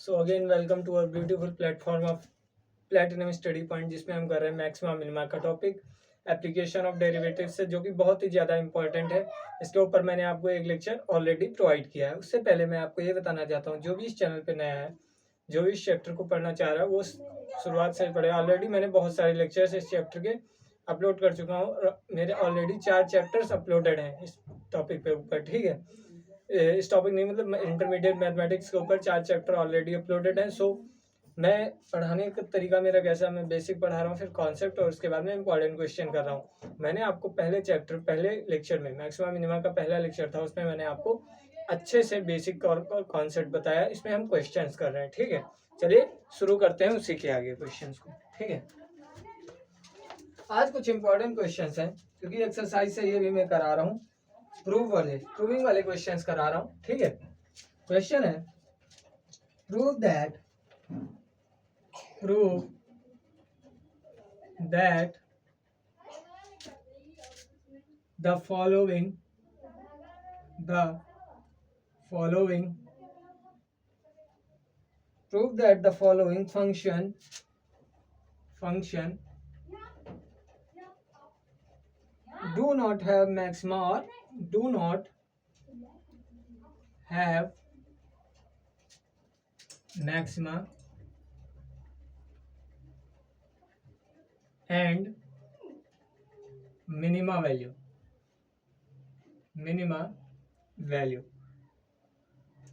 So again welcome to our beautiful platform of platinum study point, जिसमें हम कर रहे हैं मैक्सिमा मिनिमा का टॉपिक एप्लीकेशन ऑफ डेरिवेटिव से, जो कि बहुत ही ज़्यादा इंपॉर्टेंट है। इसके ऊपर मैंने आपको एक लेक्चर ऑलरेडी प्रोवाइड किया है। उससे पहले मैं आपको ये बताना चाहता हूँ, जो भी इस चैनल पे नया है, जो भी इस चैप्टर को पढ़ना चाह रहा है, वो शुरुआत से पढ़े। ऑलरेडी मैंने बहुत सारे लेक्चर्स इस चैप्टर के अपलोड कर चुका हूँ और मेरे ऑलरेडी 4 चैप्टर्स अपलोडेड हैं इस टॉपिक पे ऊपर। ठीक है, इस टॉपिक नहीं, मतलब इंटरमीडिएट मैथमेटिक्स के ऊपर 4 चैप्टर ऑलरेडी अपलोडेड हैं। सो मैं पढ़ाने का तरीका मेरा कैसा, मैं बेसिक पढ़ा रहा हूँ, फिर कॉन्सेप्ट, और उसके बाद में इंपॉर्टेंट क्वेश्चन कर रहा हूँ। मैंने आपको पहले लेक्चर में मैक्सिमा मिनिमा का पहला लेक्चर था, उसमें मैंने आपको अच्छे से बेसिक और कॉन्सेप्ट बताया। इसमें हम क्वेश्चंस कर रहे हैं। ठीक है, चलिए शुरू करते हैं उसी के आगे क्वेश्चंस को। ठीक है, आज कुछ इंपॉर्टेंट क्वेश्चंस हैं, क्योंकि एक्सरसाइज से ये भी मैं करा रहा हूँ, प्रूविंग वाले क्वेश्चंस करा रहा हूँ। ठीक है, क्वेश्चन है prove that the following function do not have maxima or do not have maxima and minima value।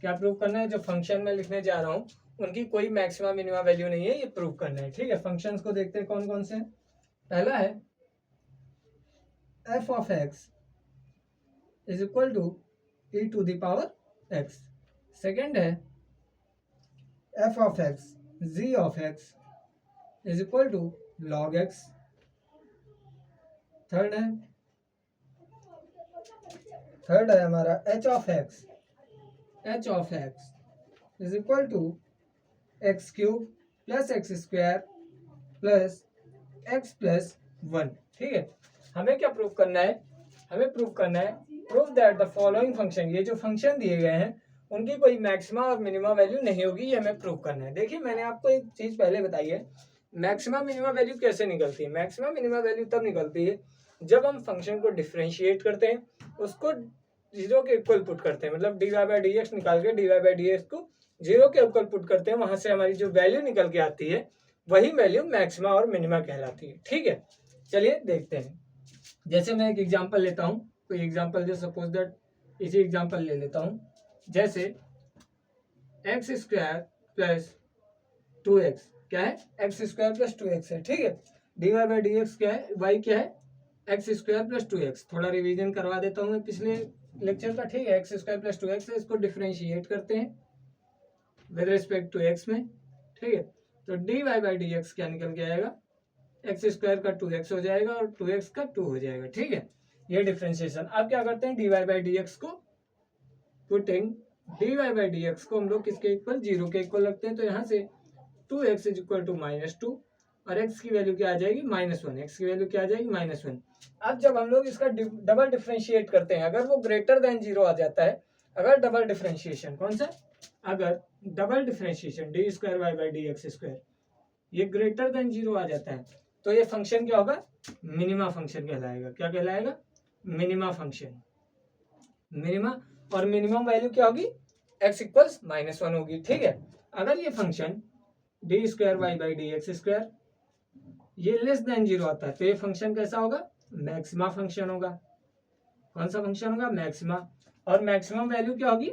क्या प्रूव करना है? जो फंक्शन में लिखने जा रहा हूं उनकी कोई मैक्सिमा मिनिमा वैल्यू नहीं है, ये प्रूव करना है। ठीक है, फंक्शंस को देखते हैं कौन कौन से हैं। पहला है f of x is equal to e to the power x। Second है f of x g of x is equal to log x। Third है हमारा h of x is equal to x cube plus x square plus x plus 1। ठीक है, हमें क्या prove करना है? Prove that the following function, ये जो फंक्शन दिए गए हैं उनकी कोई मैक्सिमा और मिनिमा वैल्यू नहीं होगी, ये हमें प्रूव करना है। देखिए, मैंने आपको एक चीज पहले बताई है, मैक्सिमा मिनिमा वैल्यू कैसे निकलती है। मैक्सिमा मिनिमा वैल्यू तब निकलती है जब हम फंक्शन को डिफ्रेंशिएट करते हैं, उसको जीरो के इक्वल पुट करते हैं, मतलब dy बाई डी एक्स निकाल के dy बाई डी एक्स को जीरो के इक्वल पुट करते हैं, वहां से हमारी जो वैल्यू निकल के आती है वही वैल्यू मैक्सिमा और मिनिमा कहलाती है। ठीक है, चलिए देखते हैं। जैसे मैं एक एग्जांपल लेता हूं, कोई एग्जांपल, जो सपोज दैट इसी एग्जांपल ले लेता हूं, जैसे एक्स स्क्वायर प्लस 2x। क्या है? एक्स स्क्वायर प्लस 2x है। ठीक है, dy बाई डी एक्स क्या है? y क्या है? X square plus 2x। थोड़ा रिवीजन करवा देता हूँ मैं पिछले लेक्चर का। ठीक है, एक्स स्क्वायर प्लस 2x है, इसको डिफ्रेंशिएट करते हैं विद रिस्पेक्ट टू x में। ठीक है, तो dy बाई डी एक्स क्या निकल के आएगा? एक्स स्क्वायर का 2x हो जाएगा और 2x का 2 हो जाएगा। ठीक है, ये डिफ्रेंशिएशन। अब क्या करते हैं? dy बाई डी एक्स को putting dy by d x को हम लोग किसके इक्वल? जीरो के इक्वल रखते हैं, तो यहाँ से 2x इज इक्वल टू -2 और x की वैल्यू क्या आ जाएगी? -1। x की वैल्यू क्या आ जाएगी? -1। अब जब हम लोग इसका डबल डिफ्रेंशिएट करते हैं, अगर वो ग्रेटर देन जीरो आ जाता है, अगर डबल डिफ्रेंशिएशन, कौन सा? अगर double differentiation d square y by d x square ये ग्रेटर देन जीरो आ जाता है, तो ये फंक्शन क्या होगा? मिनिमा फंक्शन कहलाएगा। क्या कहलाएगा? Minima function. मिनिमा और मिनिमम वैल्यू क्या होगी? x इक्वल्स -1 होगी। ठीक है, अगर ये function d square y by d x square ये लेस देन जीरो आता है, तो ये फंक्शन कैसा होगा? मैक्सिमा फंक्शन होगा। कौन सा फंक्शन होगा? मैक्सिमा। और मैक्सिमम वैल्यू क्या होगी?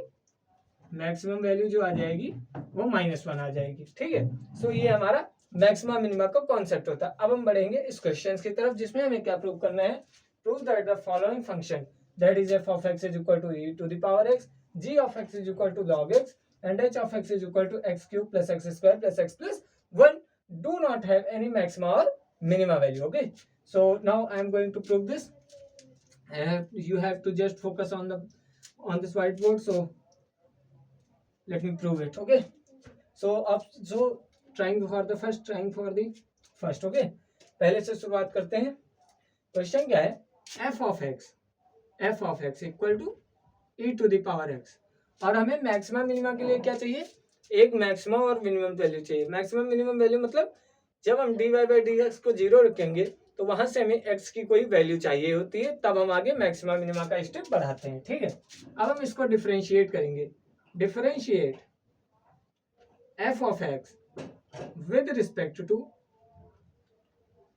मैक्सिमम वैल्यू जो आ जाएगी वो -1 आ जाएगी। ठीक है, सो ये हमारा मैक्सिमा मिनिमा का कॉन्सेप्ट होता है। अब हम बढ़ेंगे इस क्वेश्चन की तरफ, जिसमें हमें क्या प्रूव करना है? Prove that the following function that is f of x is equal to e to the power x, g of x is equal to log x and h of x is equal to x cube plus x square plus x plus 1 do not have any maxima or minima value. Okay, so now I am going to prove this, and you have to just focus on this whiteboard. So let me prove it. Okay, so trying for the first. Okay, पहले से शुरुआत करते हैं। Question क्या है? f of x equal to e to the power x, और हमें maxima minima के लिए क्या चाहिए? एक मैक्सिमम और मिनिमम वैल्यू चाहिए। मैक्सिमम मिनिमम वैल्यू मतलब जब हम dy बाई डी एक्स को जीरो रखेंगे तो वहां से हमें x की कोई वैल्यू चाहिए होती है, तब हम आगे मैक्सिमा मिनिमा का स्टेप बढ़ाते हैं। ठीक है, अब हम इसको डिफरेंशिएट करेंगे। Differentiate f of x with respect to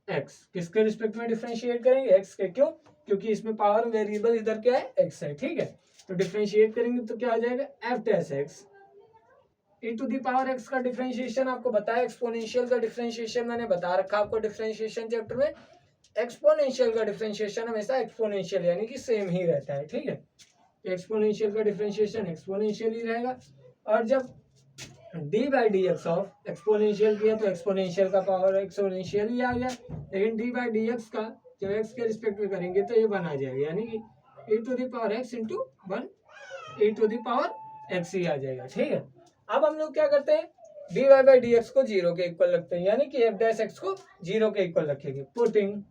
x। किसके रिस्पेक्ट में डिफरेंशिएट करेंगे? x के। क्यों? क्योंकि इसमें पावर वेरिएबल इधर क्या है? x है। ठीक है, तो डिफरेंशिएट करेंगे तो क्या हो जाएगा? f dash x e to the power x का डिफरेंशिएशन आपको बताया, एक्सपोनेंशियल का डिफरेंशिएशन मैंने बता रखा आपको डिफरेंशिएशन चैप्टर में। एक्सपोनेंशियल का डिफरेंशिएशन हमेशा एक्सपोनेंशियल यानी कि सेम ही रहता है। ठीक है, एक्सपोनेंशियल का डिफरेंशिएशन एक्सपोनेंशियल ही रहेगा। और जब D by d x of exponential किया तो एक्सपोनेंशियल का पावर एक्सपोनेंशियल ही आ गया, लेकिन डी बाई डी एक्स का जब एक्स के रिस्पेक्ट में करेंगे तो ये वन आ जाएगा, यानी कि e to the power x one वन e to the power x ही आ जाएगा। ठीक है, अब हम लोग क्या करते हैं? D y by d x को जीरो के इक्वल रखते हैं, यानी कि एफ डैश एक्स को जीरो के इक्वल रखेंगे। Putting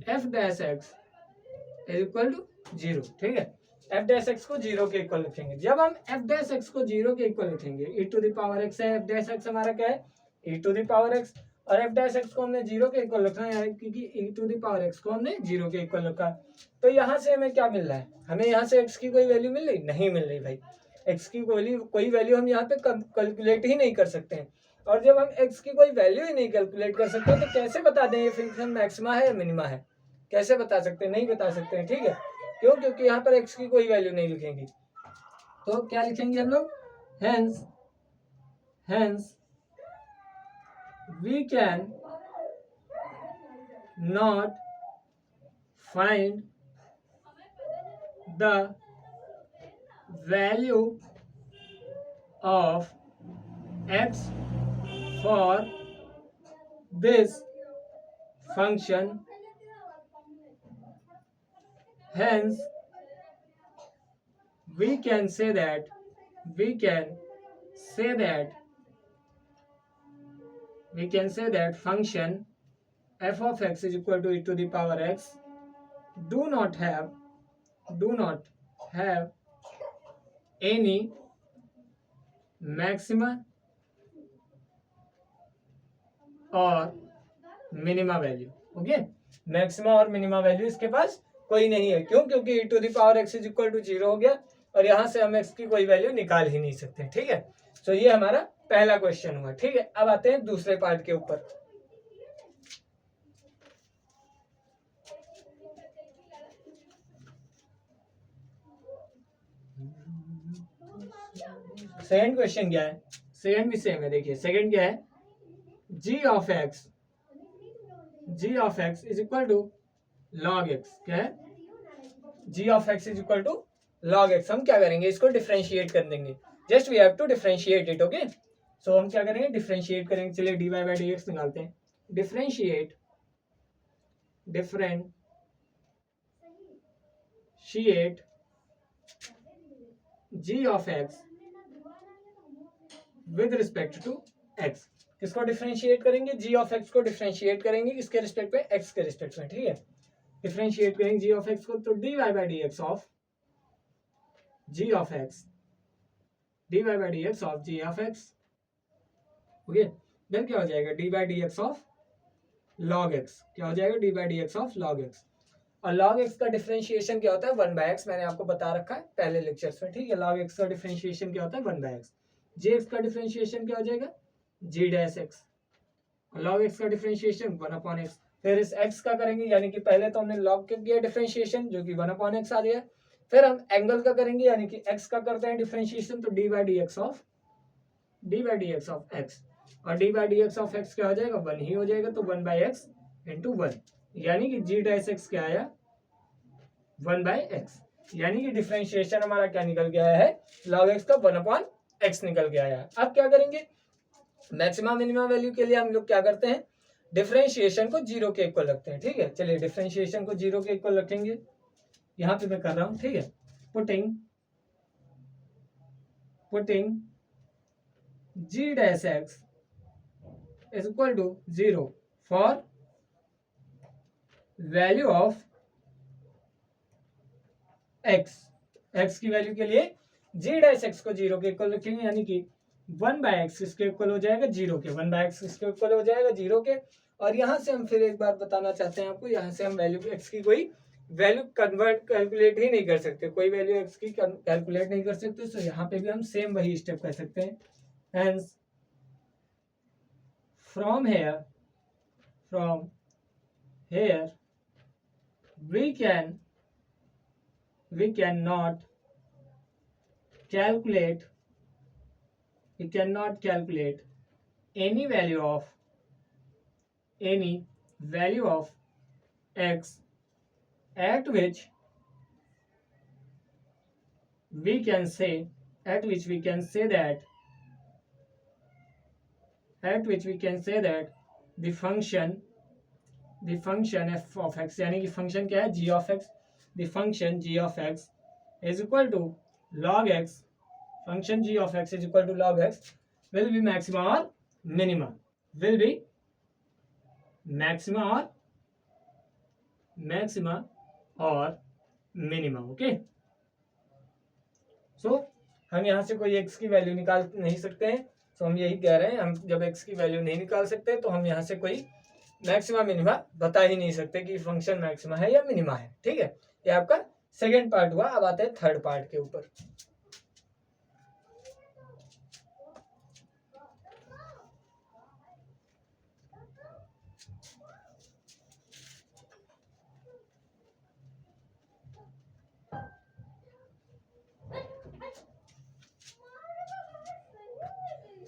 f dash x is equal to zero. ठीक है, एफ डैश एक्स को जीरो के इक्वल रखेंगे। जब हम एफ डैश एक्स को जीरो के इक्वल रखेंगे, ई टू द पावर एक्स है, एफ डैश एक्स हमारा क्या है? ई टू द पावर एक्स, और एफ डैश एक्स को हमने जीरो के इक्वल रखना है क्योंकि ई टू द पावर एक्स को हमने जीरो के इक्वल रखा। तो यहाँ से हमें क्या मिल रहा है? हमें यहाँ से एक्स की कोई वैल्यू मिल रही? नहीं मिल रही भाई। एक्स की कोई वैल्यू हम यहाँ पे कैलकुलेट ही नहीं कर सकते हैं। और जब हम एक्स की कोई वैल्यू ही नहीं कैलकुलेट कर सकते तो कैसे बता दें ये फंक्शन मैक्सिमा है या मिनिमा है? कैसे बता सकते हैं? नहीं बता सकते हैं। ठीक है, क्यों? क्योंकि यहाँ पर x की कोई वैल्यू नहीं लिखेंगे। तो क्या लिखेंगे हम लोग? hence we can not find the value of x for this function, hence we can say that function f of x is equal to e to the power x do not have any maxima और minima value. Okay, maxima और minima value इसके पास कोई नहीं है। क्यों? क्योंकि e to the power x is equal to zero हो गया और यहाँ से हम x की कोई वैल्यू निकाल ही नहीं सकते। ठीक है, तो ये हमारा पहला क्वेश्चन हुआ। ठीक है, अब आते हैं दूसरे पार्ट के ऊपर। सेकंड क्वेश्चन क्या है? सेकंड भी सेम है। देखिए सेकंड क्या है? g of x is equal to log x। क्या है? g of x is equal to log x। हम क्या करेंगे? इसको डिफरेंशिएट कर देंगे। Just we have to differentiate it. Okay, so हम क्या करेंगे? डिफरेंशिएट करेंगे। चलिए dy बाई डी एक्स निकालते हैं। Differentiate g of x with respect to x। किसको डिफरेंशिएट करेंगे? g ऑफ x को डिफरेंशिएट करेंगे किसके रिस्पेक्ट पे? x के रिस्पेक्ट में। ठीक है, डिफरेंशिएट करेंगे g ऑफ x को, तो dy by d x of g of x okay, then क्या हो जाएगा? dy by d x of log x। क्या हो जाएगा? dy by d x of log x। और log x का डिफरेंशिएशन क्या होता है? 1/x। मैंने आपको बता रखा है पहले लेक्चर्स में। ठीक है, log x का डिफरेंशिएशन क्या होता है? 1/x। jx का डिफरेंशिएशन क्या हो जाएगा? g dash x। log x का डिफरेंशिएशन 1/x। फिर इस x का करेंगे, यानी कि पहले तो हमने log का किया डिफरेंशिएशन जो कि 1/x आ गया। फिर हम एंगल का करेंगे, यानी कि x का करते हैं डिफरेंशिएशन, तो dy by d x of x। और dy by d x of x क्या हो जाएगा? 1 ही हो जाएगा, तो 1/x इंटू 1, यानी कि g डैश x क्या आया? 1/x। यानी कि डिफरेंशिएशन हमारा क्या निकल के आया है? log x का 1/x निकल के आया है। अब क्या करेंगे? मैक्सिमा मिनिमा वैल्यू के लिए हम लोग क्या करते हैं? डिफरेंशिएशन को जीरो के इक्वल रखते हैं। ठीक है, चलिए डिफरेंशिएशन को जीरो के इक्वल रखेंगे। यहाँ पे मैं कर रहा हूं। ठीक है, putting g dash x is equal to zero for value of x x की वैल्यू के लिए जी डैश एक्स को 0 के इक्वल रखेंगे, यानी कि 1/x इसके इक्वल हो जाएगा 0 के, 1/x इसके इक्वल हो जाएगा 0 के। और यहाँ से हम फिर एक बार बताना चाहते हैं आपको, यहाँ से हम वैल्यू एक्स की कोई वैल्यू कैलकुलेट ही नहीं कर सकते, कोई वैल्यू एक्स की कैलकुलेट नहीं कर सकते। तो यहाँ पे भी हम सेम वही स्टेप कर सकते हैं। Hence from here we cannot calculate any value of x at which we can say that the function f of x, यानी कि फंक्शन क्या है g of x, the function g of x is equal to log x, function g of x is equal to log x will be maxima or minima, okay. So हम यहाँ से कोई x की value निकाल नहीं सकते हैं। तो हम यही कह रहे हैं, हम जब x की वैल्यू नहीं निकाल सकते तो हम यहाँ से कोई मैक्सिमा मिनिमा बता ही नहीं सकते कि फंक्शन मैक्सिमा है या मिनिमा है, ठीक है। ये आपका सेकेंड पार्ट हुआ। अब आते हैं थर्ड पार्ट के ऊपर।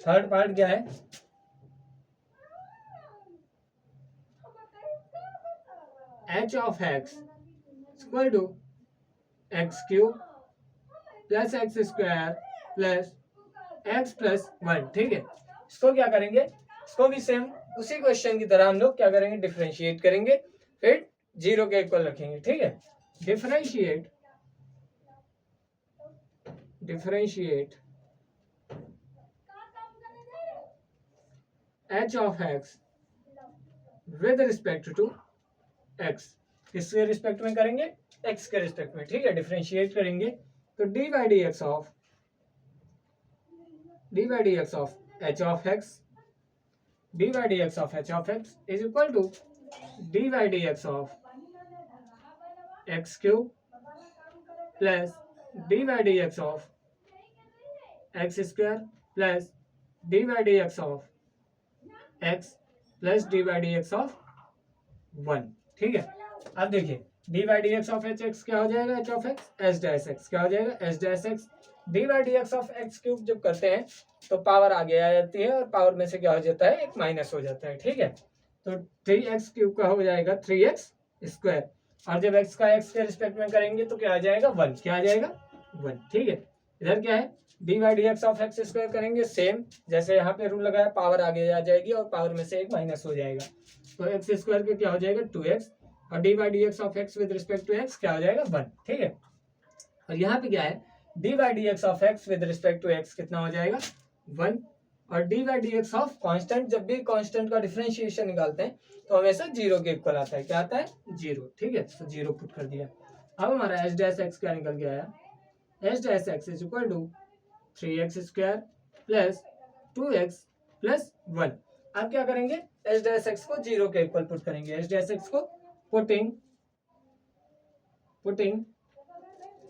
थर्ड पार्ट क्या है? h of x equal to x cube plus x square plus x plus 1, ठीक है। इसको क्या करेंगे, इसको भी सेम उसी क्वेश्चन की तरह हम लोग क्या करेंगे, डिफरेंशिएट करेंगे, फिर 0 के इक्वल रखेंगे, ठीक है। Differentiate h of x with respect to x, किसके रिस्पेक्ट में करेंगे, x के रिस्पेक्ट में, ठीक है। डिफरेंशिएट करेंगे तो dy dx of h of x is equal to dy dx of x cube plus dy dx of x square plus dy dx of x plus dy dx of 1, ठीक है। अब देखिए dy dx of h क्या हो जाएगा, h of x s dash x क्या हो जाएगा, s dash x। dy dx of x cube जब करते हैं तो पावर आगे आ जाती है और पावर में से क्या हो जाता है, एक माइनस हो जाता है, ठीक है। तो 3x क्यूब का हो जाएगा 3x स्क्वायर, और जब x का x के रिस्पेक्ट में करेंगे तो क्या आ जाएगा 1, क्या आ जाएगा 1, ठीक है। इधर क्या है, dy dx of x square करेंगे सेम जैसे यहाँ पे रूल लगाया, पावर आगे आ जाएगी और पावर में से एक माइनस हो जाएगा, तो x स्क्वायर के क्या हो जाएगा 2x, और dy dx of x with respect to x क्या हो जाएगा 1, ठीक है। और यहाँ पे क्या है, dy dx of x with respect to x कितना हो जाएगा 1, और dy dx ऑफ कांस्टेंट, जब भी कांस्टेंट का डिफरेंशिएशन निकालते हैं तो हमेशा 0 के इक्वल आता है, क्या आता है 0, ठीक है। तो 0 पुट कर दिया। अब हमारा s डैश x क्या निकल के आया, s dash x is equal to 3x square plus 2x plus 1। अब क्या करेंगे, s डैश x को 0 के इक्वल पुट करेंगे, s डैश x को putting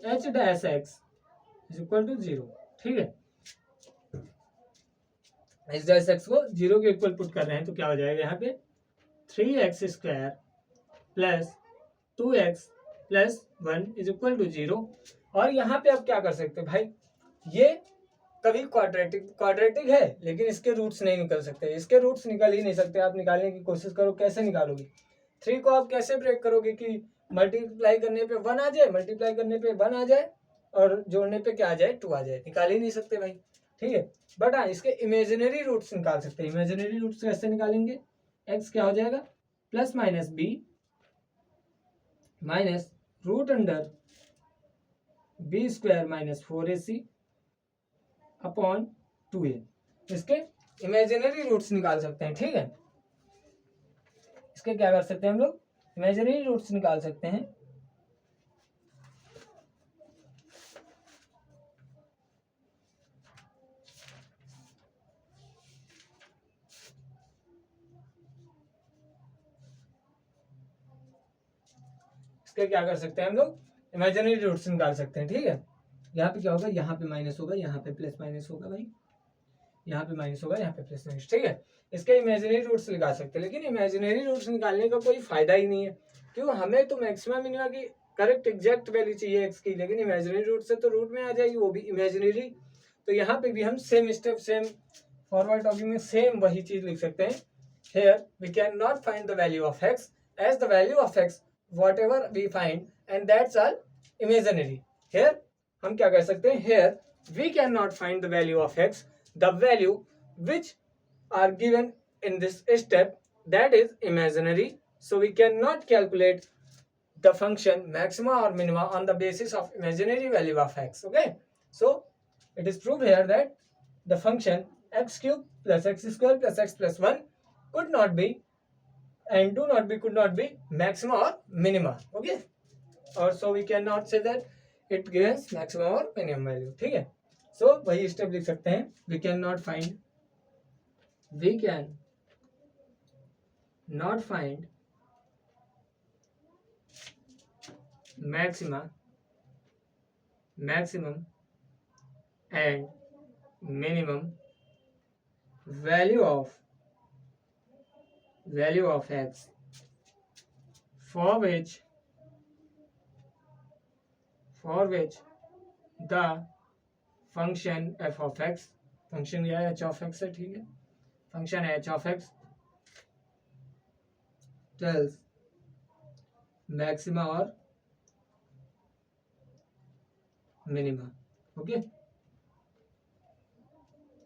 h dash x is equal to 0, ठीक है। h डैश x को 0 के इक्वल पुट कर रहे हैं तो क्या हो जाएगा, यहाँ पे 3x square plus 2x plus 1 is equal to 0। और यहाँ पे आप क्या कर सकते हैं भाई, ये कभी क्वाड्रेटिक है लेकिन इसके रूट्स नहीं निकल सकते, इसके रूट्स निकल ही नहीं सकते। आप निकालने की कोशिश करो, कैसे निकालोगे, 3 को आप कैसे ब्रेक करोगे कि मल्टीप्लाई करने पे 1 आ जाए, मल्टीप्लाई करने पे 1 आ जाए और जोड़ने पे क्या आ जाए 2 आ जाए, निकाल ही नहीं सकते भाई, ठीक है। बट हाँ, इसके इमेजिनरी रूट्स निकाल सकते हैं। इमेजिनरी रूट्स कैसे निकालेंगे, x क्या हो जाएगा plus minus b minus root under b square minus 4ac upon 2a, इसके इमेजिनरी रूट्स निकाल सकते हैं, ठीक है। इसके क्या कर सकते हैं हम लोग, इमेजिनरी रूट्स निकाल सकते हैं। इसके क्या कर सकते हैं हम लोग, इमेजिनरी रूट्स निकाल सकते हैं। ठीक है, यहाँ पे क्या होगा, यहाँ पे माइनस होगा, यहाँ पे प्लस माइनस होगा भाई, यहाँ पे माइनस होगा, यहाँ पे प्लस माइनस। ठीक है, इसके इमेजिनरी रूट्स निकाल सकते हैं, लेकिन इमेजिनरी रूट्स निकालने का कोई फायदा ही नहीं है, क्यों, हमें तो मैक्सिमम मिनिमा की करेक्ट एग्जैक्ट वैल्यू चाहिए एक्स की, लेकिन इमेजिनरी रूट से तो रूट में आ जाएगी, वो भी इमेजिनरी। तो यहाँ पे भी हम same step, same forward talking में सेम वही चीज लिख सकते हैं। Here we cannot find the value of x, as the value of x whatever we find and that's all imaginary. Here हम क्या कर सकते हैं, here we cannot find the value of x, the value which are given in this step, that is imaginary, so we cannot calculate the function maxima or minima on the basis of imaginary value of x. Okay, so it is proved here that the function x cube plus x square plus x plus 1 could not be and could not be maxima or minima. Okay, or so we cannot say that it gives maximum or minimum value. ठीक है, so वही step लिख सकते हैं, we can not find maxima, maximum and minimum value of x for which the function f of x, function क्या है, h of x है। ठीक है, फंक्शन है h of x tells maxima और मिनिमा। ओके,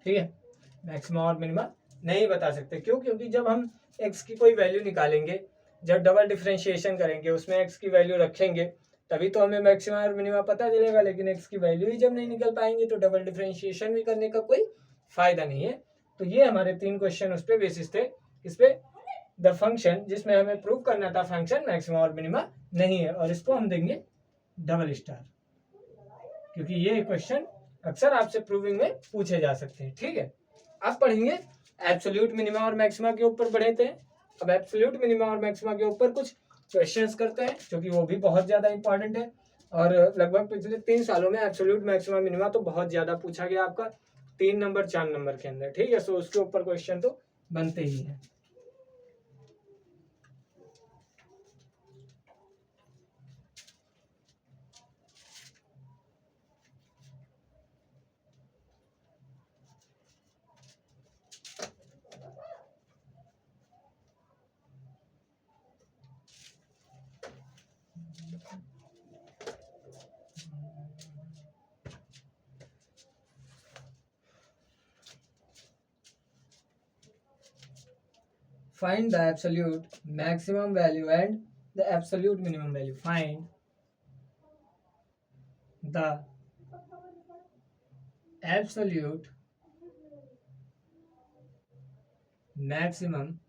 ठीक है, मैक्सिमा और मिनिमा नहीं बता सकते, क्यों, क्योंकि जब हम x की कोई वैल्यू निकालेंगे, जब डबल डिफरेंशिएशन करेंगे, उसमें x की वैल्यू रखेंगे, तभी तो हमें मैक्सिमा और मिनिमा पता चलेगा, लेकिन x की वैल्यू ही जब नहीं निकल पाएंगे तो डबल डिफरेंशिएशन भी करने का कोई फायदा नहीं है। तो ये हमारे 3 क्वेश्चन उस पर बेसिस थे, इस पे द फंक्शन जिसमें हमें प्रूव करना था फंक्शन मैक्सिमा और मिनिमा नहीं है, और इसको हम देंगे डबल स्टार, क्योंकि ये क्वेश्चन अक्सर आपसे प्रूविंग में पूछे जा सकते हैं। ठीक है, अब पढ़ेंगे एब्सोल्यूट मिनिमा और मैक्सिमा के ऊपर बढ़े थे। अब एब्सोल्यूट मिनिमा और मैक्सिमा के ऊपर कुछ क्वेश्चंस करते हैं, क्योंकि वो भी बहुत ज्यादा इंपॉर्टेंट है, और लगभग पिछले 3 सालों में एब्सोल्यूट मैक्सिमा मिनिमा तो बहुत ज्यादा पूछा गया आपका 3 नंबर 4 नंबर के अंदर। ठीक है, सो उसके ऊपर क्वेश्चन तो बनते ही है। Find the absolute maximum value and the absolute minimum value. Find the absolute maximum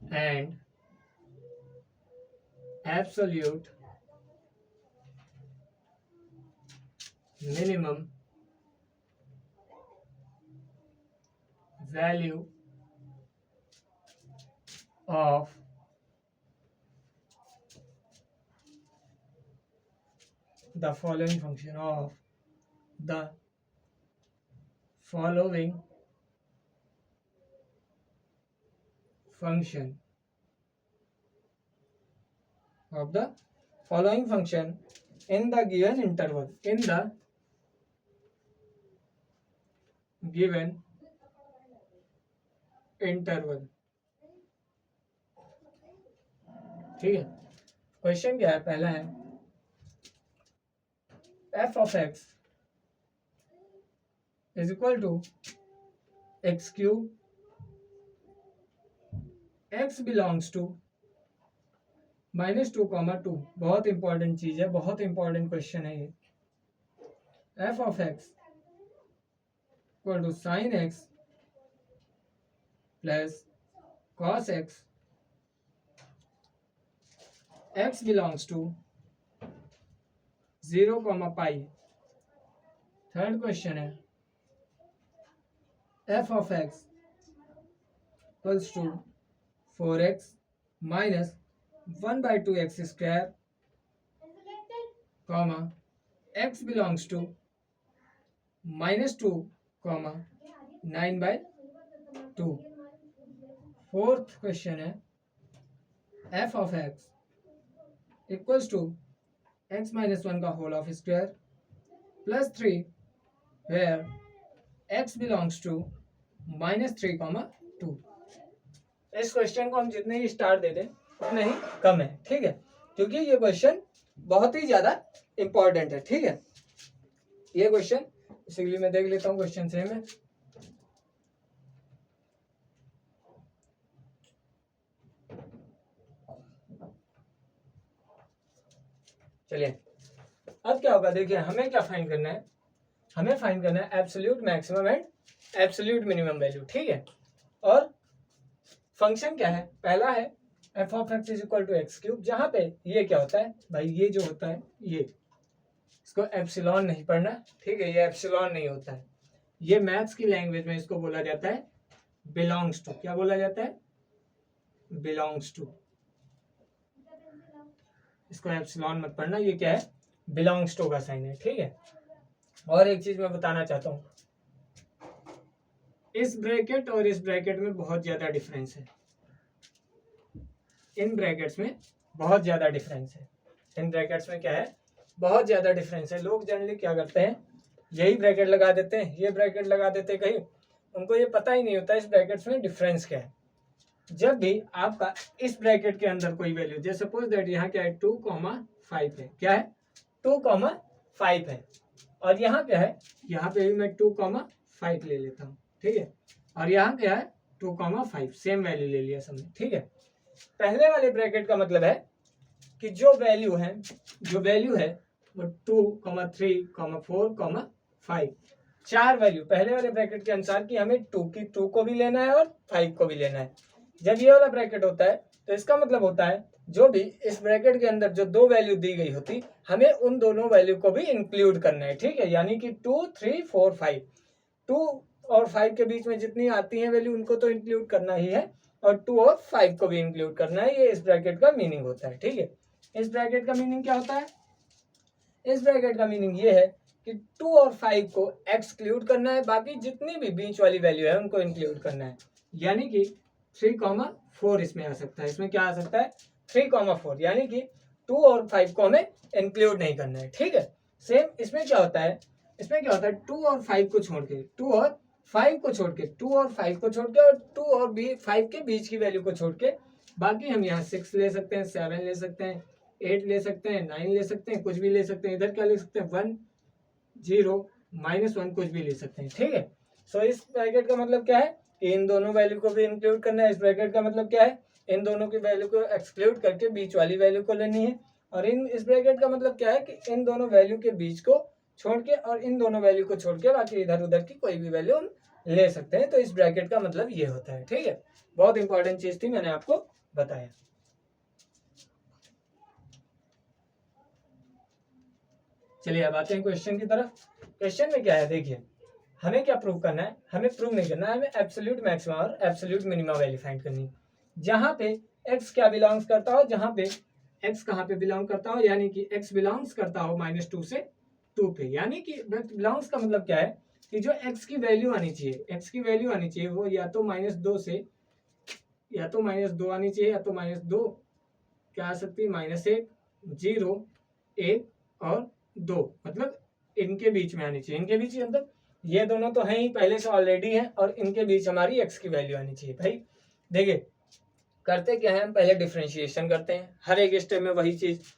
and absolute minimum value of the following function, in the given interval, ठीक है, क्वेश्चन क्या है, पहला है f of x is equal to x cube, x belongs to -2, 2। बहुत important चीज है, बहुत इंपॉर्टेंट क्वेश्चन है ये। f of x equal to sin x plus cos x, x belongs to 0, pi। Third question है f of x equals to 4x minus 1/2x², comma x belongs to -2, comma 9/2। Fourth question है f of x equals to x-1 का whole of square plus 3 where x belongs to -3, 2। इस question को हम जितने ही star दे दें उतने ही कम है, ठीक है, क्योंकि ये क्वेश्चन बहुत ही ज्यादा इंपॉर्टेंट है, ठीक है। ये क्वेश्चन इसीलिए मैं देख लेता हूँ क्वेश्चन सेम है। चलिए अब क्या होगा, देखिए हमें क्या फाइंड करना है, हमें फाइंड करना है absolute maximum and absolute minimum value, ठीक है। और फंक्शन क्या है, पहला है f of x is equal to x³, जहां पे ये क्या होता है भाई, ये जो होता है ये, इसको एप्सिलॉन नहीं पढ़ना, ठीक है, ये एप्सिलॉन नहीं होता है, ये मैथ्स की लैंग्वेज में इसको बोला जाता है बिलोंग्स टू। क्या बोला जाता है, बिलोंग्स टू। इसको एप्सिलॉन मत पढ़ना, ये क्या है, बिलोंग्स टू का साइन है, ठीक है। और एक चीज मैं बताना चाहता हूं, इस ब्रैकेट और इस ब्रैकेट में बहुत ज्यादा डिफरेंस है, इन ब्रैकेट्स में बहुत ज्यादा डिफरेंस है, इन ब्रैकेट्स में क्या है, बहुत ज्यादा डिफरेंस है। लोग जनरली क्या करते हैं, यही ब्रैकेट लगा देते हैं, ये ब्रैकेट लगा देते हैं, कहीं उनको ये पता ही नहीं होता इस ब्रैकेट्स में डिफरेंस क्या है। जब भी आपका इस ब्रैकेट के अंदर कोई वैल्यू, जैसे सपोज दैट यहाँ क्या है 2,5 है, क्या है 2,5 है, और यहाँ क्या है, यहाँ पे भी मैं 2,5 ले लेता हूँ, ठीक है, और यहाँ क्या है 2,5, सेम वैल्यू ले लिया सबने, ठीक है। पहले वाले ब्रैकेट का मतलब है कि जो वैल्यू है वो 2,3, 4, 5, 4 वैल्यू पहले वाले ब्रैकेट के अनुसार कि हमें 2 को भी लेना है और 5 को भी लेना है। जब ये वाला ब्रैकेट होता है तो इसका मतलब होता है जो भी इस ब्रैकेट के अंदर जो दो वैल्यू दी गई होती, हमें उन दोनों वैल्यू को भी इंक्लूड करना है, ठीक है। यानी कि 2, 3, 4, 5, 2 और 5 के बीच में जितनी आती हैं वैल्यू उनको तो इंक्लूड करना ही है, और 2 और 5 को भी इंक्लूड करना है। ये इस ब्रैकेट का मीनिंग होता है, ठीक है। इस ब्रैकेट का मीनिंग क्या होता है, इस ब्रैकेट का मीनिंग ये है कि 2 और 5 को एक्सक्लूड करना है, बाकी जितनी भी बीच वाली वैल्यू है उनको इंक्लूड करना है। यानी कि 3,4 इसमें आ सकता है, इसमें क्या आ सकता है 3,4, यानी कि 2 और 5 को हमें इंक्लूड नहीं करना है, ठीक है। सेम इसमें क्या होता है, 2 और 5 को छोड़ के, 2 और 5 को छोड़ के, 2 और 5 को छोड़ के, और 2 और 5 के बीच की वैल्यू को छोड़ के, बाकी हम यहाँ 6 ले सकते हैं, 7 ले सकते हैं, 8 ले सकते हैं, 9 ले सकते हैं, कुछ भी ले सकते हैं। इधर क्या ले सकते हैं 1, 0, -1 कुछ भी ले सकते हैं, ठीक है। सो इस ब्रैकेट का मतलब क्या है कि इन दोनों वैल्यू को भी इंक्लूड करना है। इस ब्रैकेट का मतलब क्या है, इन दोनों की वैल्यू को एक्सक्लूड करके बीच वाली वैल्यू को लेनी है। और इस ब्रैकेट का मतलब क्या है कि इन दोनों वैल्यू के बीच को छोड़ के और इन दोनों वैल्यू को छोड़ के बाकी इधर उधर की कोई भी वैल्यू हम ले सकते हैं। तो इस ब्रैकेट का मतलब ये होता है, ठीक है। बहुत इंपॉर्टेंट चीज थी, मैंने आपको बताया। चलिए अब आते हैं क्वेश्चन की तरफ। क्वेश्चन में क्या है, देखिए हमें क्या प्रूव करना है, हमें प्रूव नहीं करना है, हमें एब्सोल्यूट मैक्सिमा और एब्सोल्यूट मिनिमा वैल्यू फाइंड करनी है। जहां पे x क्या बिलोंग्स करता हो, जहां पे x कहां पे बिलोंग करता हो, यानी कि x बिलोंग्स करता हो -2 से 2 पे, यानी कि बिलोंग्स का मतलब क्या है कि जो x की वैल्यू आनी चाहिए, x की वैल्यू आनी चाहिए वो या तो -2 से, या तो -2 आनी चाहिए, या तो -2 क्या आ सकती है -1, 0, 1 और 2, मतलब इनके बीच में आनी चाहिए। इनके बीच मतलब ये दोनों तो हैं ही पहले से ऑलरेडी हैं, और इनके बीच हमारी x की वैल्यू आनी चाहिए। भाई देखिए करते क्या है, हम पहले डिफरेंशिएशन करते हैं, हर एक स्टेप में वही चीज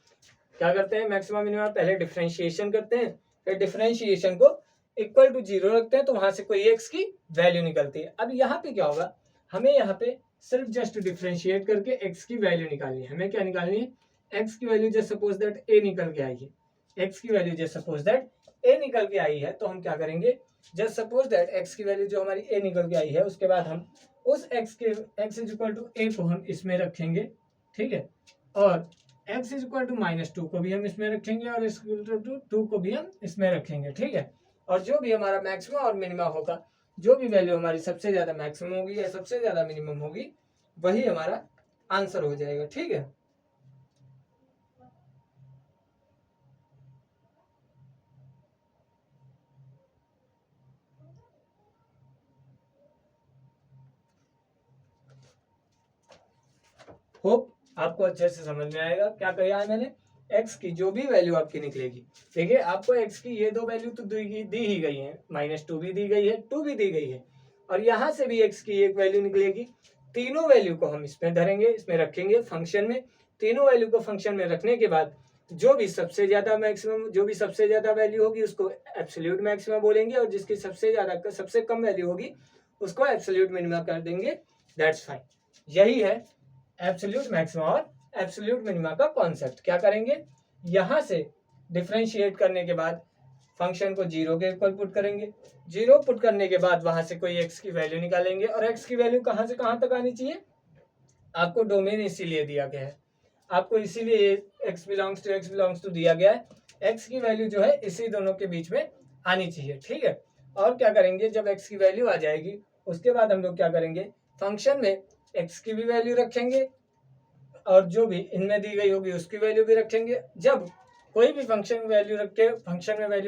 क्या करते हैं, मैक्सिमम मिनिमम पहले डिफरेंशिएशन करते हैं, फिर डिफरेंशिएशन को इक्वल टू 0 रखते हैं, तो वहां से कोई x की वैल्यू निकलती है। अब यहाँ पे क्या होगा, हमें यहाँ पे सिर्फ जस्ट डिफरेंशिएट करके x की वैल्यू निकालनी है। हमें क्या निकालनी है, x की value just suppose that a निकल के आई है, x की value just suppose that a निकल के आई है, तो हम क्या करेंगे, जस्ट सपोज दैट x की वैल्यू जो हमारी a निकल के आई है, उसके बाद हम उस x is equal to a को हम इसमें रखेंगे, ठीक है, और x इज इक्वल टू -2 को भी हम इसमें रखेंगे, और x इक्वल टू 2 को भी हम इसमें रखेंगे, ठीक है। और जो भी हमारा मैक्सिमम और मिनिमम होगा, जो भी वैल्यू हमारी सबसे ज्यादा मैक्सिमम होगी या सबसे ज्यादा मिनिमम होगी, वही हमारा आंसर हो जाएगा, ठीक है। होप आपको अच्छे से समझ में आएगा। क्या कहा है मैंने, x की जो भी वैल्यू आपकी निकलेगी, देखिए आपको x की ये दो वैल्यू तो दी ही गई है, -2 भी दी गई है, 2 भी दी गई है, और यहाँ से भी x की एक वैल्यू निकलेगी। तीनों वैल्यू को हम इसमें धरेंगे, इसमें रखेंगे फंक्शन में। तीनों वैल्यू को फंक्शन में रखने के बाद जो भी सबसे ज्यादा मैक्सिमम, जो भी सबसे ज्यादा वैल्यू होगी उसको एब्सोल्यूट मैक्सिमम बोलेंगे, और जिसकी सबसे कम वैल्यू होगी उसको एब्सोल्यूट मिनिमम कर देंगे। That's fine. यही है एब्सोल्यूट मैक्सिमम और एब्सोल्यूट मिनिमम का कॉन्सेप्ट। क्या करेंगे, यहां से डिफरेंशिएट करने के बाद फंक्शन को 0 के इक्वल पुट करेंगे। 0 पुट करने के बाद वहां से कोई x की वैल्यू निकालेंगे, और x की वैल्यू कहां से कहां तक आनी चाहिए, आपको डोमेन इसीलिए दिया गया है, आपको इसीलिए x बिलोंग्स टू दिया गया है। x की वैल्यू जो है इसी दोनों के बीच में आनी चाहिए, ठीक है। और क्या करेंगे, जब x की वैल्यू आ जाएगी उसके बाद हम लोग क्या करेंगे, फंक्शन में x की भी वैल्यू रखेंगे, और जो भी इनमें दी गई होगी उसकी वैल्यू भी रखेंगे। जब कोई भी फंक्शन में वैल्यू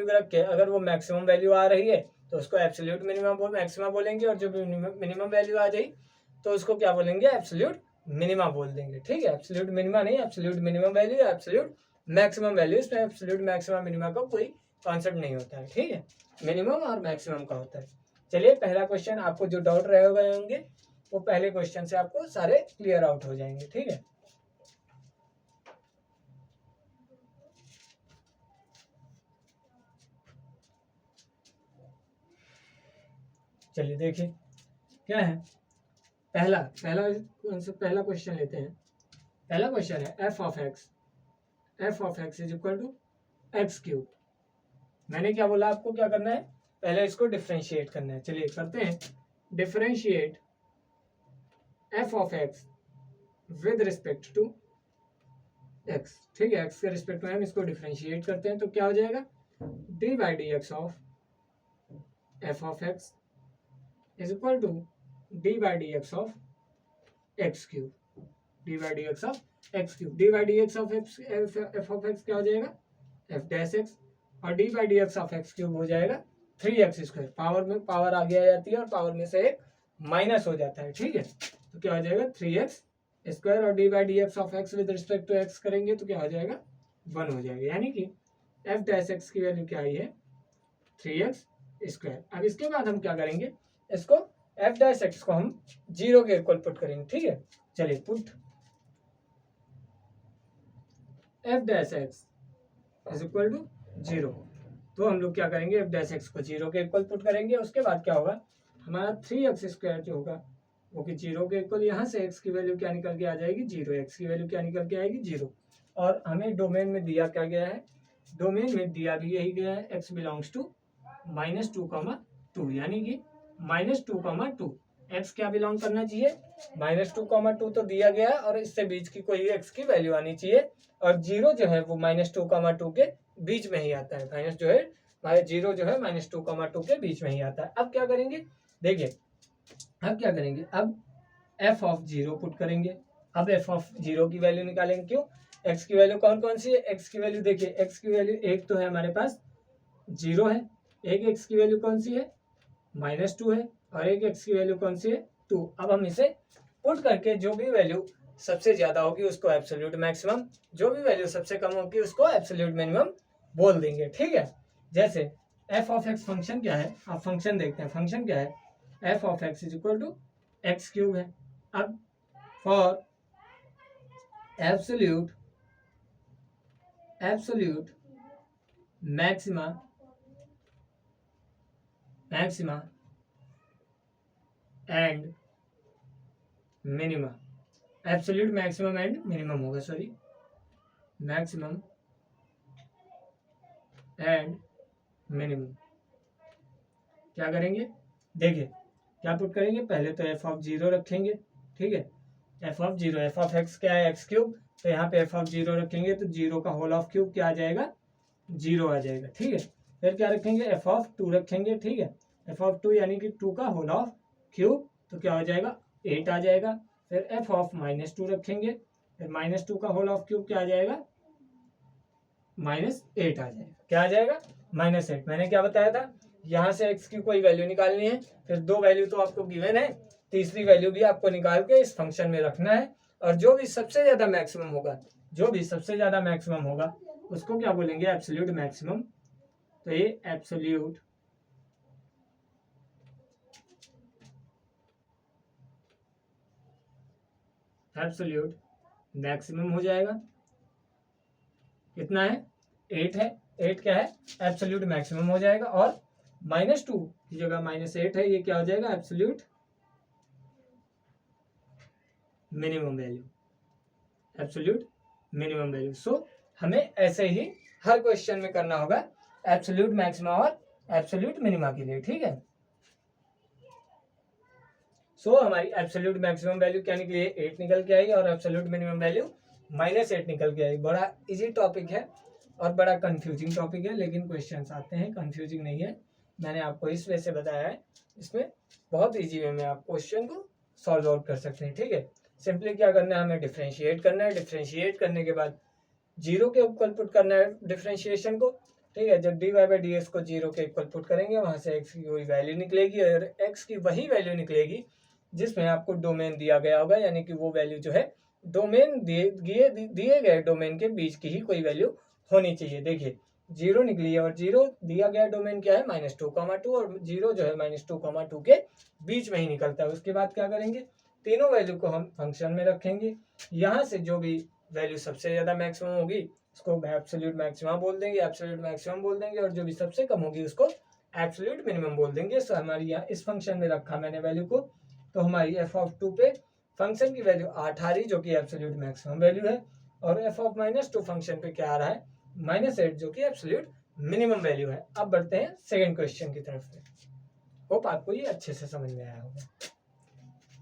रख के अगर वो मैक्सिमम वैल्यू आ रही है तो उसको एब्सोल्यूट मैक्सिमम बोलेंगे, और जो भी मिनिमम वैल्यू आ जाए तो उसको क्या बोलेंगे, एब्सोल्यूट मिनिमम बोल देंगे, ठीक है। एब्सोल्यूट मिनिमम नहीं, absolute minimum value, absolute maximum value. इसमें एब्सोल्यूट मैक्सिमम मिनिमम का कोई कॉन्सेप्ट नहीं होता है, ठीक है, मिनिमम और मैक्सिमम का होता है। चलिए पहला क्वेश्चन, आपको जो डाउट रहे गए होंगे वो पहले क्वेश्चन से आपको सारे क्लियर आउट हो जाएंगे, ठीक है। चलिए देखिए क्या है, पहला क्वेश्चन लेते हैं। पहला क्वेश्चन है f of x is equal to x cube. मैंने क्या बोला आपको, क्या करना है, पहले इसको डिफरेंशिएट करना है। चलिए करते हैं, differentiate f of x with respect to x, ठीक है। x के रिस्पेक्ट में हम इसको डिफरेंशिएट करते हैं तो क्या हो जाएगा, d by d x of f of x is equal to d by d x of x cube, d by d x of x cube. D by d x of f of x क्या हो जाएगा, f dash x, और d by d x of x cube हो जाएगा 3x square. Power में power आगे आ जाती है और पावर में से एक माइनस हो जाता है, ठीक है। तो क्या हो जाएगा 3x स्क्वायर, और d by d x of x with respect to x करेंगे तो क्या हो जाएगा 1 हो जाएगा, यानी कि एफ डैश एक्स की वैल्यू क्या आई है 3x स्क्वायर। अब इसके बाद हम क्या करेंगे, इसको एफ डैश एक्स को हम 0 के इक्वल पुट करेंगे, ठीक है। चलिए put F dash x is equal to 0, तो हम लोग क्या करेंगे, एफ डैश एक्स को 0 के इक्वल पुट करेंगे। उसके बाद क्या होगा, हमारा 3x स्क्वायर जो होगा वो कि 0 के इक्वल, यहाँ से x की वैल्यू क्या निकल के आ जाएगी 0, x की वैल्यू क्या निकल के आएगी 0। और हमें डोमेन में दिया क्या गया है, डोमेन में दिया भी यही गया है, x बिलोंग्स टू -2, यानी कि -2, x क्या बिलोंग करना चाहिए, -2, तो दिया गया है, और इससे बीच की कोई x की वैल्यू आनी चाहिए, और 0 जो है वो -2, के बीच में ही आता है। माइनस जो है 0 जो है -2, के बीच में ही आता है। अब क्या करेंगे, देखिए अब क्या करेंगे, अब f ऑफ 0 पुट करेंगे। अब f ऑफ 0 की वैल्यू निकालेंगे, क्यों, x की वैल्यू कौन कौन सी है, x की वैल्यू देखिए, x की वैल्यू एक तो है हमारे पास 0 है, एक x की वैल्यू कौन सी है -2 है, और एक x की वैल्यू कौन सी है 2। अब हम इसे पुट करके जो भी वैल्यू सबसे ज्यादा होगी उसको एब्सोल्यूट मैक्सिमम, जो भी वैल्यू सबसे कम होगी उसको एब्सोल्यूट मिनिमम बोल देंगे, ठीक है। जैसे f ऑफ x फंक्शन क्या है, आप फंक्शन देखते हैं, फंक्शन क्या है, f of x is equal to x cube है। अब for absolute maxima and minima, absolute maximum and minimum होगा, सॉरी, मैक्सिमम एंड मिनिमम। क्या करेंगे, देखिए क्या पुट करेंगे, पहले तो एफ ऑफ 0 रखेंगे, ठीक है, f of 0, F of x क्या है एक्स क्यूब, तो यहाँ पे एफ ऑफ 0 रखेंगे तो 0 का होल ऑफ क्यूब क्या आ जाएगा 0 आ जाएगा, ठीक है। फिर क्या रखेंगे, एफ ऑफ 2 रखेंगे, ठीक है, एफ ऑफ 2 यानी कि 2 का होल ऑफ क्यूब, तो क्या हो जाएगा 8 आ जाएगा। फिर एफ ऑफ -2 रखेंगे, फिर -2 का होल ऑफ क्यूब क्या आ जाएगा -8 आ जाएगा, क्या आ जाएगा -8। मैंने क्या बताया था, यहाँ से x की कोई वैल्यू निकालनी है, फिर 2 वैल्यू तो आपको गिवन है, तीसरी वैल्यू भी आपको निकाल के इस फंक्शन में रखना है, और जो भी सबसे ज्यादा मैक्सिमम होगा, जो भी सबसे ज्यादा मैक्सिमम होगा उसको क्या बोलेंगे, एब्सोल्यूट मैक्सिमम। तो ये एब्सोल्यूट मैक्सिमम हो जाएगा। कितना है, 8 है, 8 क्या है, एब्सोल्यूट मैक्सिमम हो जाएगा। और -2 की जगह -8 है, ये क्या हो जाएगा, absolute minimum value, absolute minimum value. So हमें ऐसे ही हर क्वेश्चन में करना होगा एब्सोल्यूट मैक्सिमा और एब्सोल्यूट मिनिमा के लिए, ठीक है। सो हमारी एब्सोल्यूट मैक्सिमम वैल्यू क्या निकली है, 8 निकल के आई, और एब्सोल्यूट मिनिमम वैल्यू -8 निकल के आई। बड़ा इजी टॉपिक है और बड़ा कंफ्यूजिंग टॉपिक है, लेकिन क्वेश्चंस आते हैं, कंफ्यूजिंग नहीं है। मैंने आपको इस वे से बताया है, इसमें बहुत इजी वे में आप क्वेश्चन को सॉल्व आउट कर सकते हैं, ठीक है। सिंपली क्या करना है, हमें डिफ्रेंशिएट करना है। डिफ्रेंशिएट करने के बाद 0 के इक्वल पुट करना है डिफ्रेंशिएशन को, ठीक है। जब dy/dx को 0 के इक्वल पुट करेंगे, वहां से x की कोई वैल्यू निकलेगी, और x की वही वैल्यू निकलेगी जिसमें आपको डोमेन दिया गया होगा, यानी कि वो वैल्यू जो है डोमेन दिए गए डोमेन के बीच की ही कोई वैल्यू होनी चाहिए। देखिए 0 निकली है, और 0 दिया गया डोमेन क्या है, -2,2, और 0 जो है -2,2 के बीच में ही निकलता है। उसके बाद क्या करेंगे, तीनों वैल्यू को हम फंक्शन में रखेंगे। यहाँ से जो भी वैल्यू सबसे ज्यादा मैक्सिमम होगी उसको एब्सोल्यूट मैक्सिमा बोल देंगे, एब्सोल्यूट मैक्सिमम बोल देंगे, और जो भी सबसे कम होगी उसको एब्सोल्यूट मिनिमम बोल देंगे। सो हमारी यहाँ इस फंक्शन में रखा मैंने वैल्यू को, तो हमारी f(2) पे फंक्शन की वैल्यू 8 आ रही, जो कि एब्सोल्यूट मैक्सिमम वैल्यू है, और f(-2) फंक्शन पे क्या आ रहा है, -8, जो कि एब्सोल्यूट मिनिमम वैल्यू है। अब बढ़ते हैं सेकंड क्वेश्चन की तरफ से। होप आपको ये अच्छे से समझ में आया होगा,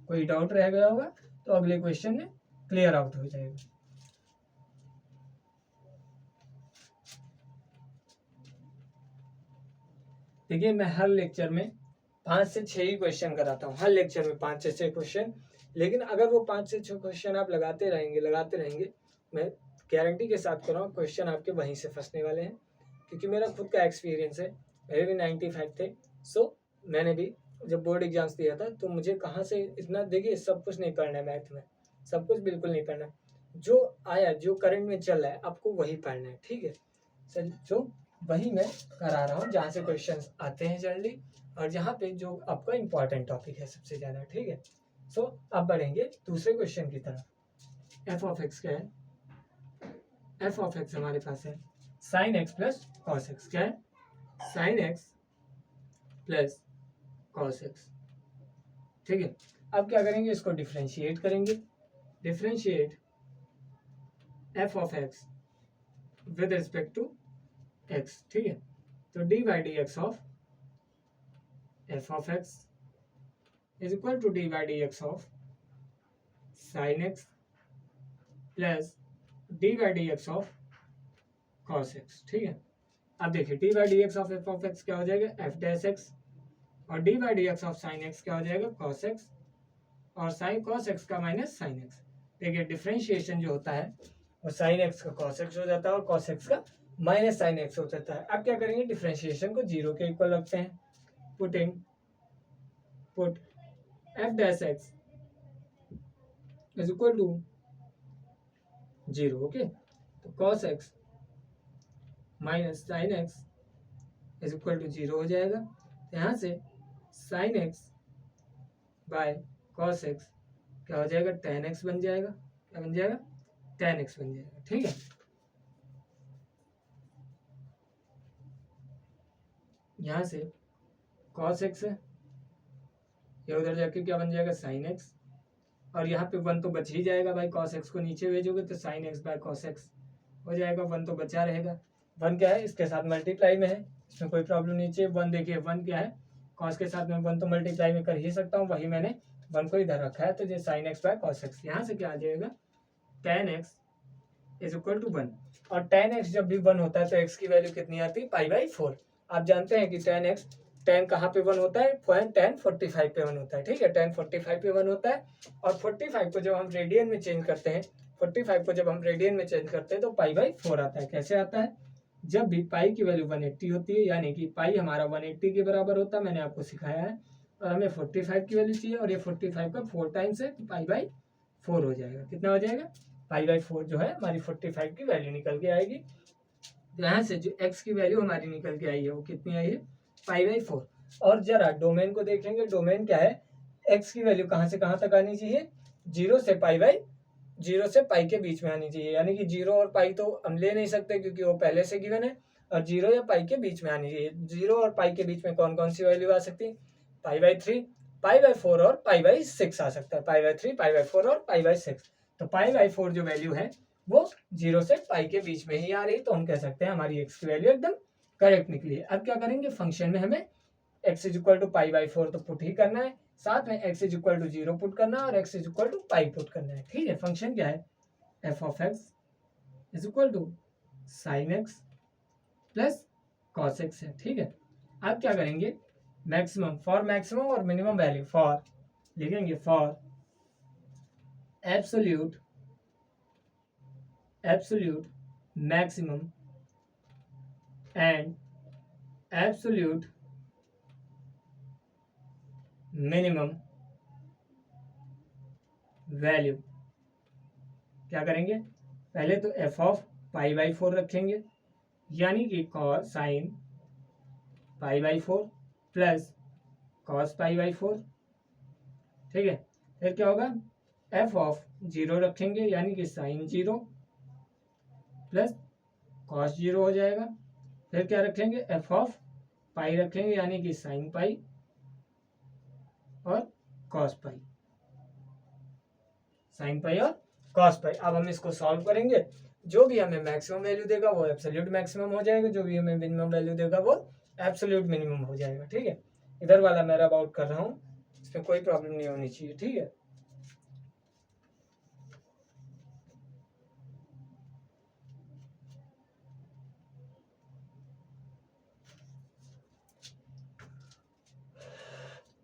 कोई डाउट रह गया होगा तो अगले क्वेश्चन में क्लियर आउट हो जाएगा। देखिए मैं हर लेक्चर में 5 से 6 ही क्वेश्चन कराता हूँ, हर लेक्चर में 5 से 6 क्वेश्चन। लेकिन अगर वो 5 से 6 क्वेश्चन आप लगाते रहेंगे, मैं गारंटी के साथ कर रहा हूँ क्वेश्चन आपके वहीं से फंसने वाले हैं, क्योंकि मेरा खुद का एक्सपीरियंस है, मेरे भी 95 थे। सो मैंने भी जब बोर्ड एग्जाम्स दिया था तो मुझे कहाँ से इतना, देखिए सब कुछ नहीं पढ़ना है मैथ में, सब कुछ बिल्कुल नहीं पढ़ना है, जो आया जो करंट में चल रहा है आपको वही पढ़ना है, ठीक है सर। जो वही मैं करा रहा हूँ जहाँ से क्वेश्चंस आते हैं जल्दी, और जहाँ पे जो आपका इम्पोर्टेंट टॉपिक है सबसे ज़्यादा, ठीक है। सो अब बढ़ेंगे दूसरे क्वेश्चन की तरफ। एफ ऑफ एक्स क्या है, एफ ऑफ एक्स हमारे पास है sine x plus cos x. क्या है, sine x plus cos x, ठीक है। अब क्या करेंगे, इसको डिफ्रेंशिएट करेंगे। Differentiate f of x with respect to x, ठीक है। तो dy/dx of f of x is equal to dy/dx of sine x plus dy/dx of cos x, ठीक है। अब देखिए dy/dx of f of x क्या हो जाएगा, एफ डैश एक्स, और dy/dx ऑफ साइन एक्स क्या हो जाएगा, कॉस एक्स, और साइन कॉस एक्स का माइनस साइन एक्स। देखिए डिफ्रेंशिएशन जो होता है वो साइन एक्स का कॉस एक्स हो जाता है, और कॉस एक्स का माइनस साइन एक्स हो जाता है। अब क्या करेंगे, डिफ्रेंशिएशन को 0 के इक्वल रखते हैं। Put F dash x is equal to 0, okay. तो cos X minus sine X is equal to 0 हो जाएगा। तो यहाँ से sine X by cos x क्या हो जाएगा, tan x बन जाएगा। क्या बन जाएगा, tan x बन जाएगा, ठीक है। यहाँ से cos x है, ये उधर जाके क्या बन जाएगा, sin x, और यहाँ पे 1 तो बच ही जाएगा भाई, cos x को नीचे भेजोगे तो sin x by cos x हो जाएगा, 1 तो बचा रहेगा। 1 क्या है, इसके साथ मल्टीप्लाई में है, इसमें कोई प्रॉब्लम नहीं चाहिए। 1 देखिए 1 क्या है, cos के साथ में 1 तो मल्टीप्लाई में कर ही सकता हूँ, वही मैंने 1 को इधर रखा है। तो ये sin x by cos x, यहाँ से क्या आ जाएगा, tan x is equal to 1, और tan x जब भी 1 होता है तो x की वैल्यू कितनी आती है, π/4। आप जानते हैं कि tan कहाँ पे 1 होता है, tan 45 पे 1 होता है, ठीक है। tan 45 पे 1 होता है, और 45 को जब हम रेडियन में चेंज करते हैं, 45 को जब हम रेडियन में चेंज करते हैं तो π/4 आता है। कैसे आता है, जब भी पाई की वैल्यू 180 होती है, यानी कि पाई हमारा 180 के बराबर होता है, मैंने आपको सिखाया है, और हमें 45 की वैल्यू चाहिए, और ये 45 का 4 टाइम्स है, तो 4 हो जाएगा। कितना हो जाएगा? पाई बाई 4 जो है हमारी 45 की वैल्यू निकल के आएगी। तो यहाँ से जो x की वैल्यू हमारी निकल के आई है वो कितनी आई है? पाई बाई 4। और जरा डोमेन को देखेंगे, डोमेन क्या है? x की वैल्यू कहाँ से कहाँ तक आनी चाहिए? 0 से पाई के बीच में आनी चाहिए, यानी कि 0 और पाई तो हम ले नहीं सकते क्योंकि वो पहले से गिवन है, और 0 या पाई के बीच में आनी चाहिए। 0 और पाई के बीच में कौन कौन सी वैल्यू आ सकती है? पाई बाई 3, पाई बाई 4 और पाई बाई 6 आ सकता है। पाई बाई 3, पाई बाई 4 और पाई बाई 6। तो पाई बाई 4 जो वैल्यू है वो 0 से पाई के बीच में ही आ रही, तो हम कह सकते हैं हमारी x की वैल्यू एकदम करेक्ट निकली है। अब क्या करेंगे? फंक्शन में हमें x is equal to pi by 4 तो पुट ही करना है, साथ में x is equal to 0 put करना है और x is equal to pi put करना है। ठीक है, फंक्शन क्या है? f of x is equal to sine x plus कॉस x है। ठीक है, अब क्या करेंगे? मैक्सिमम, फॉर मैक्सिमम और मिनिमम वैल्यू, फॉर लिखेंगे for absolute maximum and absolute minimum value. क्या करेंगे? पहले तो f ऑफ पाई बाई 4 रखेंगे, यानी कि cos sine pi by 4 plus cos pi by 4। ठीक है, फिर क्या होगा? f ऑफ 0 रखेंगे, यानी कि साइन 0 प्लस कॉस 0 हो जाएगा। फिर क्या रखेंगे? f ऑफ पाई रखेंगे, यानी कि साइन पाई और कॉस पाई, साइन पाई और कॉस पाई। अब हम इसको सॉल्व करेंगे, जो भी हमें मैक्सिमम वैल्यू देगा वो एब्सोल्यूट मैक्सिमम हो जाएगा, जो भी हमें मिनिमम वैल्यू देगा वो एब्सोल्यूट मिनिमम हो जाएगा। ठीक है, इधर वाला मैं रब आउट कर रहा हूँ, इसमें कोई प्रॉब्लम नहीं होनी चाहिए। ठीक है,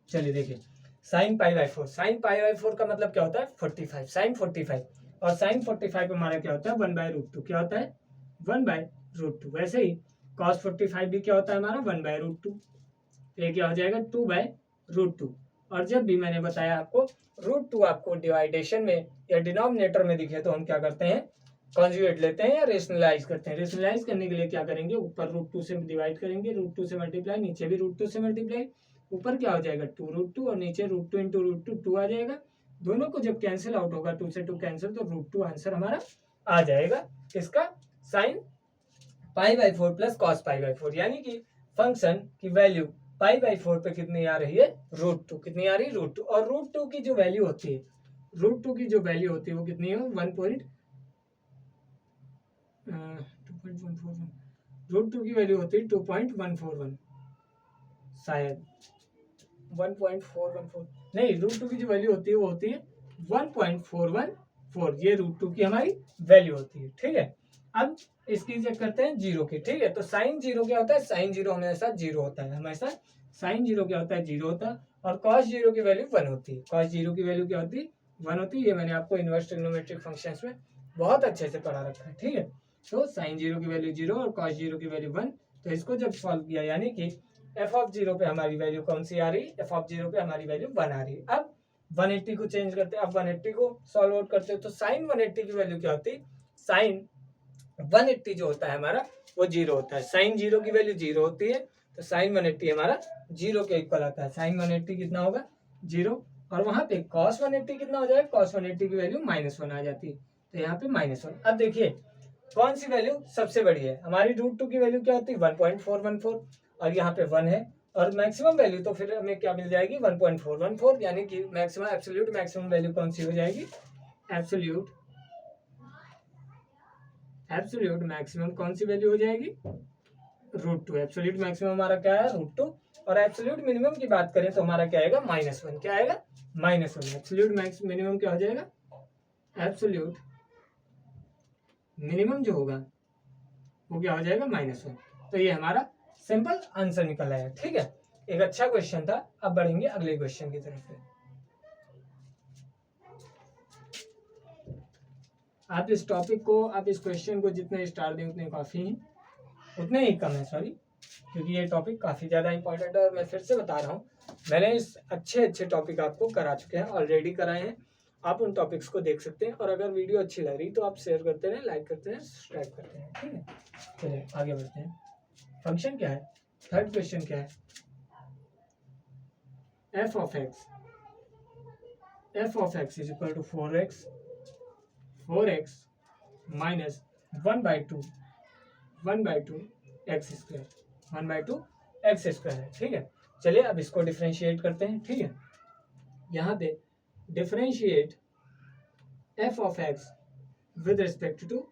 चलिए देखिए, sine pi by 4, sine pi by 4 का मतलब क्या होता है? 45, साइन 45, और साइन 45 हमारा क्या होता है? 1 बाय रूट 2। क्या होता है? 1 बाय रूट 2। वैसे ही कॉस 45 भी क्या होता है हमारा? 1 बाय रूट 2। ये क्या हो जाएगा? 2 बाय रूट 2। और जब भी मैंने बताया आपको रूट 2 आपको डिवाइडेशन में या डिनोमिनेटर में दिखे तो हम क्या करते हैं? कॉन्जुगेट लेते हैं या रेशनलाइज करते हैं। रेशनलाइज करने के लिए क्या करेंगे? ऊपर रूट 2 से डिवाइड करेंगे, रूट 2 से मल्टीप्लाई, नीचे भी रूट 2 से मल्टीप्लाई। ऊपर क्या हो जाएगा? 2 रूट 2 और नीचे रूट 2 इंटू रूट 2 2 आ जाएगा। दोनों को जब कैंसिल आउट होगा, 2 से 2 कैंसिल, तो रूट 2 आंसर हमारा आ जाएगा। इसका sine pi by 4 plus cos pi by 4, यानी कि फंक्शन की वैल्यू पाई बाई 4 पे कितनी आ रही है? रूट 2। कितनी आ रही है? रूट 2। और रूट 2 की जो वैल्यू होती है, रूट 2 की जो वैल्यू होती है वो कितनी है? 2.141। रूट 2 की वैल्यू होती है 2.141, शायद 1.414 नहीं, रूट 2 की जो वैल्यू होती है वो होती है 1.414। ये रूट 2 की हमारी वैल्यू होती है। ठीक है, अब इसकी चेक करते हैं जीरो की। ठीक है, तो साइन 0 क्या होता है? साइन 0 हमेशा 0 होता है, हमेशा साइन 0 क्या होता है? 0 होता है। और कॉस 0 की वैल्यू 1 होती है। कॉस 0 की वैल्यू क्या होती है? 1 होती है। ये मैंने आपको इनवर्स ट्रिग्नोमेट्रिक फंक्शंस में बहुत अच्छे से पढ़ा रखा है। ठीक है, तो साइन 0 की वैल्यू 0 और कॉस 0 की वैल्यू 1। तो इसको जब सॉल्व किया, यानी कि एफ ऑफ 0 पे हमारी वैल्यू कौन सी आ रही? एफ ऑफ 0 पे हमारी वैल्यू 1 आ रही है। अब 180 को चेंज करते हैं, अब 180 को सॉल्व आउट करते हैं, तो साइन 180 की वैल्यू क्या होती है? साइन 180 जो होता है हमारा वो 0 होता है। साइन 0 की वैल्यू 0 होती है, तो साइन 180 हमारा 0 के इक्वल आता है। साइन 180 कितना होगा? 0। और वहां पे कॉस 180 कितना हो जाएगा? कॉस 180 की वैल्यू -1 आ जाती है, तो यहाँ पे -1। अब देखिए कौन सी वैल्यू सबसे बड़ी है? हमारी रूट 2 की वैल्यू क्या होती है? 1.414, और यहाँ पे 1 है। और मैक्सिमम वैल्यू तो फिर हमें क्या मिल जाएगी? 1.414, यानी कि मैक्सिमम एब्सोल्यूट मैक्सिमम वैल्यू कौन सी हो जाएगी? एब्सोल्यूट मैक्सिमम कौन सी वैल्यू हो जाएगी? रूट 2। एब्सोल्यूट मैक्सिमम हमारा क्या है? रूट 2। और एब्सोल्यूट मिनिमम की बात करें तो हमारा क्या आएगा? -1। क्या आएगा? -1। एब्सोल्यूट मिनिमम क्या हो जाएगा? एब्सोल्यूट मिनिमम जो होगा वो क्या हो जाएगा? -1। तो ये हमारा सिंपल आंसर निकल आया। ठीक है, एक अच्छा क्वेश्चन था। अब बढ़ेंगे अगले क्वेश्चन की तरफ। आप इस टॉपिक को, आप इस क्वेश्चन को जितने स्टार दें उतने काफी हैं, उतने ही कम है, सॉरी, क्योंकि ये टॉपिक काफी ज्यादा इंपॉर्टेंट है। और मैं फिर से बता रहा हूँ, मैंने इस अच्छे टॉपिक आपको करा चुके हैं, ऑलरेडी कराए हैं। आप उन टॉपिक्स को देख सकते हैं। और अगर वीडियो अच्छी लग रही तो आप शेयर करते रहें, लाइक करते रहें, सब्सक्राइब करते हैं। ठीक है, चलिए आगे बढ़ते हैं। फंक्शन क्या है, थर्ड क्वेश्चन क्या है, f of x is equal to 4x minus 1/2 x square है। ठीक है, चलिए अब इसको डिफरेंशिएट करते हैं। ठीक है, यहाँ पे differentiate f of x with respect to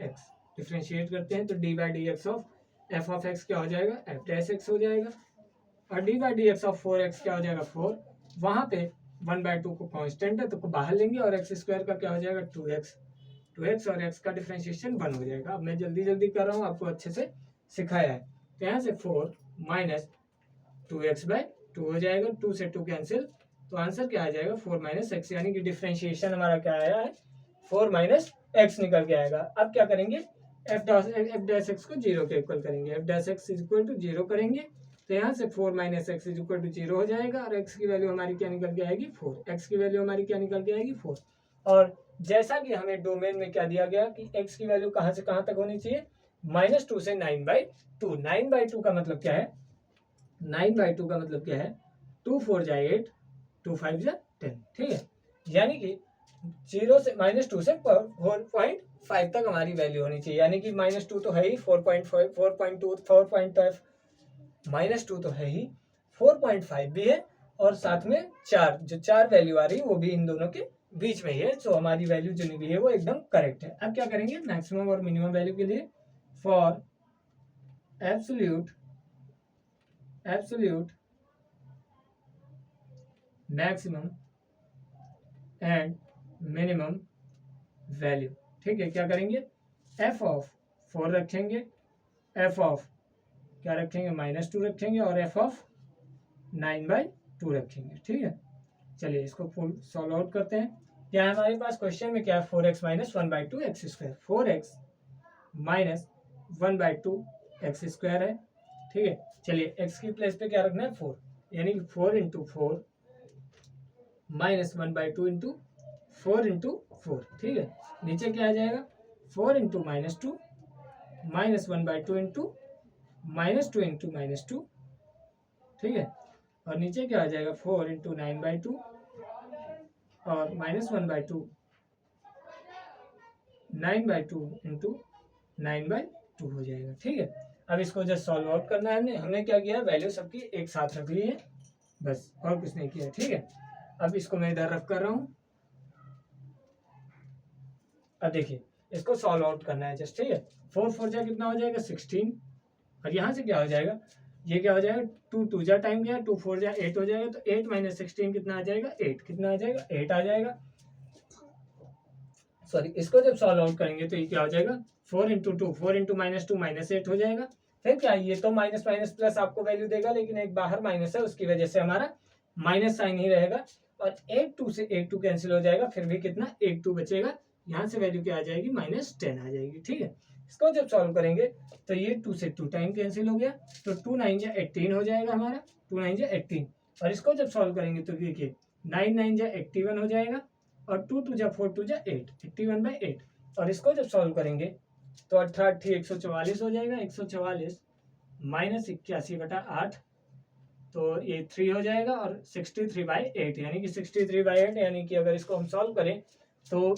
x, differentiate करते हैं तो d by d x of f of x क्या हो जाएगा, एफ डैश एक्स हो जाएगा, और d by d x of 4x क्या हो जाएगा 4, वहाँ पे 1/2 को कांस्टेंट है तो को बाहर लेंगे, और एक्स स्क्वायर का क्या हो जाएगा 2x और x का डिफरेंशिएशन 1 हो जाएगा। अब मैं जल्दी जल्दी कर रहा हूँ, आपको अच्छे से सिखाया है। तो यहाँ से 4 माइनस 2x/2 हो जाएगा, 2 से 2 कैंसिल, तो आंसर क्या आ जाएगा 4 माइनस एक्स, यानी कि डिफरेंशिएशन हमारा क्या आया है 4 माइनस एक्स निकल के आएगा। अब क्या करेंगे, एफ डैश एक्स को 0 के इक्वल करेंगे, f dash x is equal to 0 करेंगे, तो यहाँ से 4 minus x is equal to 0 हो जाएगा, और x की वैल्यू हमारी क्या निकल के आएगी 4, x की वैल्यू हमारी क्या निकल के आएगी 4। और जैसा कि हमें डोमेन में क्या दिया गया कि x की वैल्यू कहाँ से कहाँ तक होनी चाहिए, -2 से 9/2। 9/2 का मतलब क्या है, 9/2 का मतलब क्या है, 2 4 जा 8, 2 5 जा 10। ठीक है, यानी कि 0 से -2 से 4.5 तक हमारी वैल्यू होनी चाहिए, यानी कि -2 तो है ही, 4.5 4.2 4.5 -2 तो है ही, 4.5 भी है, और साथ में 4 जो 4 वैल्यू आ रही है वो भी इन दोनों के बीच में ही है। सो हमारी वैल्यू जो निकली है वो एकदम करेक्ट है। अब क्या करेंगे, मैक्सिमम और मिनिमम वैल्यू के लिए for absolute maximum and minimum value. ठीक है, क्या करेंगे, एफ ऑफ 4 रखेंगे, एफ ऑफ क्या रखेंगे -2 रखेंगे, और एफ ऑफ 9/2 रखेंगे। ठीक है, चलिए इसको फुल सॉल्व आउट करते हैं। क्या है हमारे पास क्वेश्चन में, क्या है 4x minus 1/2 x square, 4x minus 1/2 x square है। ठीक है, चलिए x की प्लेस पे क्या रखना है 4, यानी कि 4 इंटू 4 माइनस 1/2 इंटू 4 इंटू 4। ठीक है, नीचे क्या आ जाएगा 4 इंटू -2 माइनस 1/2 इंटू -2 इंटू -2। ठीक है, और नीचे क्या आ जाएगा 4 इंटू 9/2 और -1/2 9/2 इंटू 9/2 हो जाएगा। ठीक है, अब इसको जस्ट सॉल्व आउट करना है। हमने क्या किया, वैल्यू सबकी एक साथ रख ली है, बस और कुछ नहीं किया। ठीक है, अब इसको मैं इधर रख कर रहा हूँ। अब देखिए इसको सॉल्व आउट करना है जस्ट। ठीक है, 4 4 जा कितना हो जाएगा 16, और यहाँ से क्या हो जाएगा, ये क्या हो जाएगा 2 2 जा टाइम गया, 2 4 जा 8 हो जाएगा, तो 8 माइनस 16 कितना आ जाएगा 8, कितना आ जाएगा 8 आ जाएगा। सॉरी, इसको जब सॉल्व आउट करेंगे तो ये क्या हो जाएगा 4 इंटू 2 4 इंटू -2 -8 हो जाएगा। फिर क्या, ये तो माइनस माइनस प्लस आपको वैल्यू देगा, लेकिन एक बाहर माइनस है, उसकी वजह से हमारा माइनस साइन ही रहेगा, और 8 2 से 8 2 कैंसिल हो जाएगा, फिर भी कितना 8 2 बचेगा, यहाँ से वैल्यू क्या आ जाएगी -10 आ जाएगी। ठीक है, इसको जब सॉल्व करेंगे तो ये 2 से 2 टाइम कैंसिल हो गया, तो 2 9 जा 18 हो जाएगा हमारा, 2 9 जा 18, और इसको जब सॉल्व करेंगे तो देखिए 9 9 जा 81 हो जाएगा, और 2 2 जा 4 2 जा 8, 81/8, और इसको जब सॉल्व करेंगे तो 88 144 हो जाएगा, 144 माइनस 81/8, तो ये 3 हो जाएगा, और 63/8, यानी कि 63/8, यानी कि अगर इसको हम सॉल्व करें तो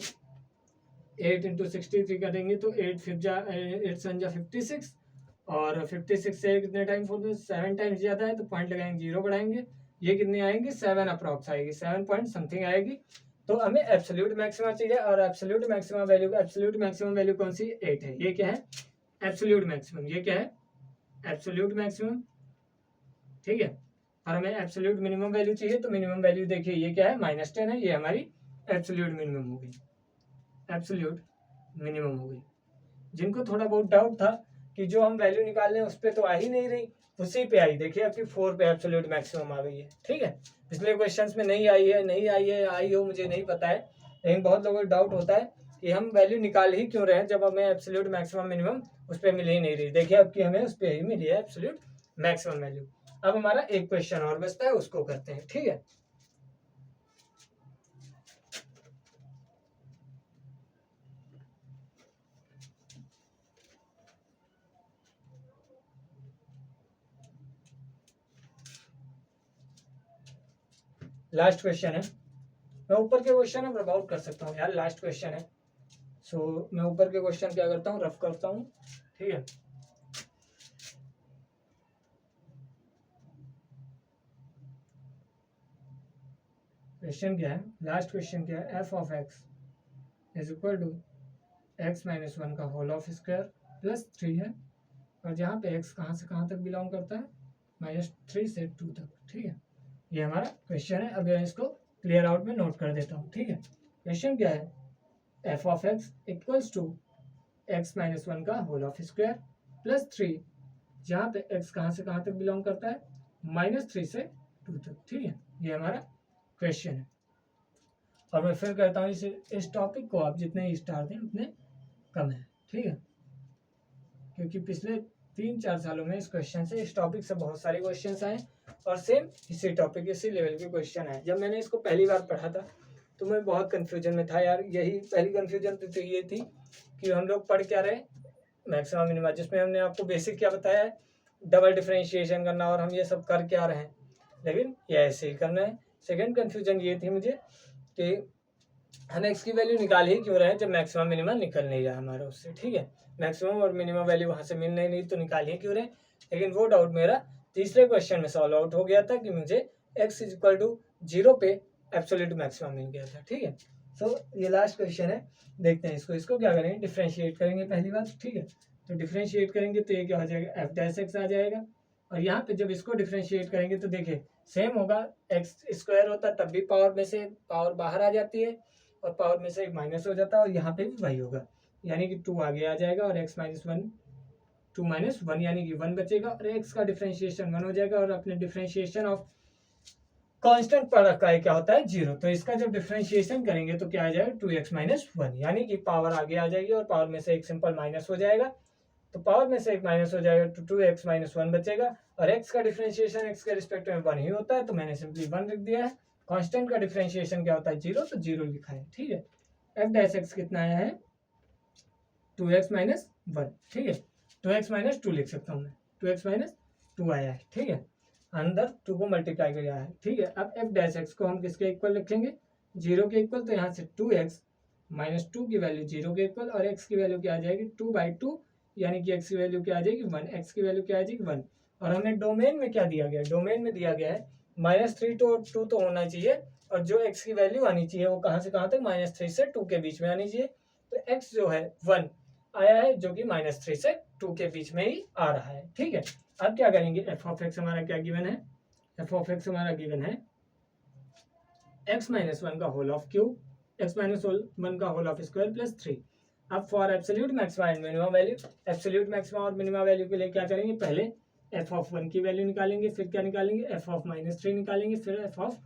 8 इंटू 63 करेंगे तो 8 5 जा 8 7 जा 56, और 56 से कितने टाइम 7 टाइम्स ज़्यादा है, तो पॉइंट लगाएंगे 0 बढ़ाएंगे, ये कितनी आएंगी 7 अप्रॉक्स आएगी, 7 पॉइंट समथिंग आएगी। तो हमें एब्सोल्यूट मैक्सिमा चाहिए, और एब्सोल्यूट मैक्सिमम वैल्यू कौन सी 8 है, ये क्या है एब्सोल्यूट मैक्सिमम, ये क्या है एब्सोल्यूट मैक्सिमम। ठीक है, और हमें एब्सोल्यूट मिनिमम वैल्यू चाहिए, तो मिनिमम वैल्यू देखिए ये क्या है -10 है, ये हमारी एब्सोल्यूट मिनिमम हो गई, एब्सोल्यूट मिनिमम हो गई। जिनको थोड़ा बहुत डाउट था कि जो हम वैल्यू निकाल रहे हैं उस पर तो आ ही नहीं रही, उसी पे आई, देखिए आपकी 4 पे एब्सोल्यूट मैक्सिमम आ गई है। ठीक है, पिछले क्वेश्चंस में नहीं आई है, आई हो मुझे नहीं पता है, लेकिन बहुत लोगों को डाउट होता है कि हम वैल्यू निकाल ही क्यों रहे हैं जब हमें एब्सोल्यूट मैक्सिमम मिनिमम उस पर मिल ही नहीं रही। देखिए अब की हमें उस पर ही मिली है एब्सोल्यूट मैक्सिमम वैल्यू। अब हमारा एक क्वेश्चन और बचता है, उसको करते हैं। ठीक है, लास्ट क्वेश्चन है, मैं ऊपर के क्वेश्चन में वर्कआउट कर सकता हूँ यार, लास्ट क्वेश्चन है। सो मैं ऊपर के क्वेश्चन क्या करता हूँ, रफ करता हूँ, ठीक है। क्वेश्चन क्या है, लास्ट क्वेश्चन क्या है, f of x is equal to x minus one का होल ऑफ स्क्वायर प्लस 3 है, और जहाँ पे एक्स कहाँ से कहाँ तक बिलोंग करता है, -3 से 2 तक, ठीक है। ये हमारा क्वेश्चन है। अब मैं इसको क्लियर आउट में नोट कर देता हूँ, ठीक है। क्वेश्चन क्या है, f of x equals to x minus one का होल ऑफ स्क्वायर प्लस 3, जहाँ पे एक्स कहाँ से कहाँ तक बिलोंग करता है, -3 से 2 तक, ठीक है। ये हमारा क्वेश्चन है। और मैं फिर कहता हूँ इस टॉपिक को आप जितने स्टार दें उतने कम है, ठीक है, क्योंकि पिछले 3-4 सालों में इस क्वेश्चन से, इस टॉपिक से बहुत सारे क्वेश्चन आए और सेम इसी टॉपिक इसी लेवल के क्वेश्चन आए। जब मैंने इसको पहली बार पढ़ा था तो मैं बहुत कन्फ्यूजन में था यार। यही पहली कन्फ्यूजन तो ये थी कि हम लोग पढ़ क्या रहे, मैक्सिमम मिनिमा, जिसमें हमने आपको बेसिक क्या बताया है, डबल डिफरेंशिएशन करना, और हम ये सब कर क्या रहे हैं, लेकिन ये ऐसे ही करना है। सेकेंड कन्फ्यूजन ये थी मुझे कि हम एक्स की वैल्यू निकाल ही क्यों रहे हैं जब मैक्सिमम मिनिमम निकल नहीं रहा हमारा उससे, ठीक है। मैक्सिमम और मिनिमम वैल्यू वहाँ से मिल नहीं तो निकाल ही क्यों रहे। लेकिन वो डाउट मेरा तीसरे क्वेश्चन में सॉल्व आउट हो गया था कि मुझे एक्स इज इक्वल टू 0 पे एब्सोल्यूट मैक्सिमम मिल गया था, ठीक है। सो ये लास्ट क्वेश्चन है, देखते हैं इसको क्या करेंगे, डिफ्रेंशिएट करेंगे पहली बात, ठीक है। तो डिफ्रेंशिएट करेंगे तो ये क्या हो जाएगा, एफ डैश एक्स आ जाएगा। और यहाँ पे जब इसको डिफ्रेंशिएट करेंगे तो देखिए सेम होगा, एक्स स्क्वायर होता तब भी पावर में से पावर बाहर आ जाती है और पावर में से एक माइनस हो जाता है, और यहाँ पे भी वही होगा, यानी कि 2 आगे आ जाएगा और x माइनस 1 2 माइनस 1 यानी कि 1 बचेगा, और x का डिफरेंशिएशन 1 हो जाएगा, और अपने डिफरेंशिएशन ऑफ कांस्टेंट प्रोडक्ट का क्या होता है 0। तो इसका जब डिफरेंशिएशन करेंगे तो क्या आ जाएगा 2x माइनस 1, यानी कि पावर आगे आ जाएगी और पावर में से एक सिंपल माइनस हो जाएगा। तो पावर में से एक माइनस हो जाएगा तो 2x माइनस 1 बचेगा, और x का डिफरेंशिएशन x के रिस्पेक्ट में 1 ही होता है, तो मैंने सिंपली 1 लिख दिया है। कांस्टेंट का डिफरेंशिएशन क्या होता है 0, तो 0 लिखा है, ठीक है। एफ डैश एक्स कितना आया है 2x माइनस 1, ठीक है। 2x माइनस 2 लिख सकता हूँ मैं, 2x माइनस 2 आया है, ठीक है। अंदर 2 को मल्टीप्लाई किया है, ठीक है। अब एफ डैश एक्स को हम किसके इक्वल लिखेंगे, 0 के इक्वल, तो यहाँ से 2x माइनस 2 की वैल्यू 0 के इक्वल, और x की वैल्यू क्या आ जाएगी 2/2, यानी कि x की वैल्यू क्या आ जाएगी 1, x की वैल्यू क्या आ जाएगी 1। और हमें डोमेन में क्या दिया गया है, डोमेन में दिया गया है -3 to 2 तो होना चाहिए, और जो x की वैल्यू आनी चाहिए वो कहाँ से कहाँ तक, -3 से 2 के बीच में आनी चाहिए। तो x जो है 1 आया है, जो कि -3 से 2 के बीच में ही आ रहा है, ठीक है। अब क्या करेंगे, एफ ऑफ एक्स हमारा क्या गिवन है, एफ ऑफ एक्स हमारा गिवन है x माइनस 1 का whole of cube, x minus 1 का होल ऑफ स्क्वायर प्लस 3। अब for absolute maxima and minimum value, absolute maxima और मिनिमम वैल्यू के लिए क्या करेंगे, पहले एफ ऑफ 1 की वैल्यू निकालेंगे, फिर क्या निकालेंगे, एफ ऑफ -3 निकालेंगे, फिर एफ ऑफ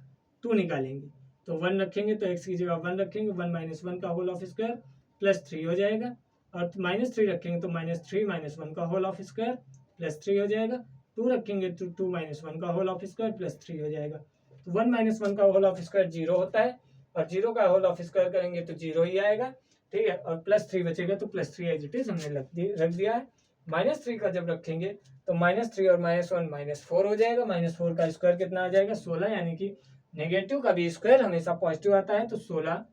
2 निकालेंगे। तो 1 रखेंगे तो x की जगह 1 रखेंगे, 1 माइनस 1 का होल ऑफ स्क्वायर प्लस 3 हो जाएगा, और -3 रखेंगे तो -3 माइनस 1 का होल ऑफ स्क्वायर प्लस 3 हो जाएगा। 2 रखेंगे तो 2 माइनस 1 का होल ऑफ स्क्वायर प्लस 3 हो जाएगा। तो 1 माइनस 1 का होल ऑफ स्क्वायर 0 होता है, और 0 का होल ऑफ स्क्वायर करेंगे तो 0 ही आएगा, ठीक है। और प्लस 3 बचेगा तो प्लस 3 एज इट इज हमने रख दिया है। -3 का जब रखेंगे तो -3 और -1 -4 हो जाएगा, -4 का स्क्वायर कितना आ जाएगा 16, यानी कि नेगेटिव का भी स्क्वायर हमेशा पॉजिटिव आता है, तो 16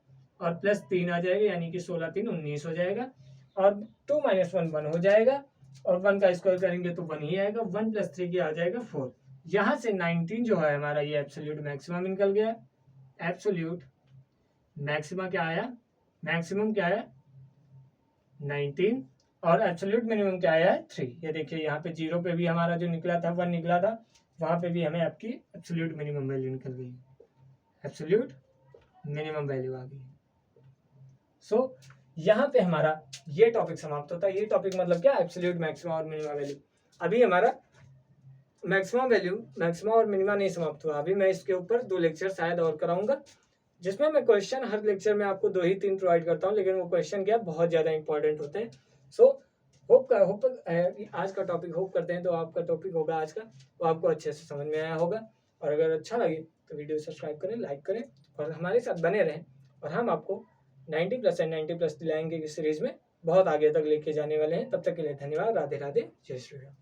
और प्लस 3 आ जाएगा, यानी कि 16 3 19 हो जाएगा, और 2 माइनस 1 1 हो जाएगा, और 1 का स्क्वायर करेंगे तो 1 ही आएगा, 1 प्लस 3 की आ जाएगा 4। यहाँ से 19 जो है हमारा ये एब्सोल्यूट मैक्सिमम निकल गया। एब्सोल्यूट मैक्सिमा क्या आया, मैक्सिमम क्या आया 19, और एब्सोल्यूट मिनिमम क्या आया है 3। ये देखिए यहाँ पे 0 पे भी हमारा जो निकला था 1 निकला था, वहाँ पे भी हमें आपकी एब्सोल्यूट मिनिमम वैल्यू निकल गई, एब्सोल्यूट मिनिमम वैल्यू आ गई। सो यहाँ पे हमारा ये टॉपिक समाप्त होता है। ये टॉपिक मतलब क्या, एब्सोल्यूट मैक्सिमा और मिनिमम वैल्यू। अभी हमारा मैक्सिमम वैल्यू, मैक्सिमा और मिनिमा नहीं समाप्त हुआ, अभी मैं इसके ऊपर 2 लेक्चर शायद और कराऊंगा, जिसमें मैं क्वेश्चन हर लेक्चर में आपको 2 ही 3 प्रोवाइड करता हूँ, लेकिन वो क्वेश्चन क्या बहुत ज़्यादा इंपॉर्टेंट होते हैं। सो होप आज का टॉपिक होप करते हैं तो आपका टॉपिक होगा आज का, वो आपको अच्छे से समझ में आया होगा। और अगर अच्छा लगे तो वीडियो सब्सक्राइब करें, लाइक करें, और हमारे साथ बने रहें, और हम आपको 90+ एंड 90+ दिलाएंगे इस सीरीज में, बहुत आगे तक लेके जाने वाले हैं। तब तक के लिए धन्यवाद, राधे राधे, जय श्री राम।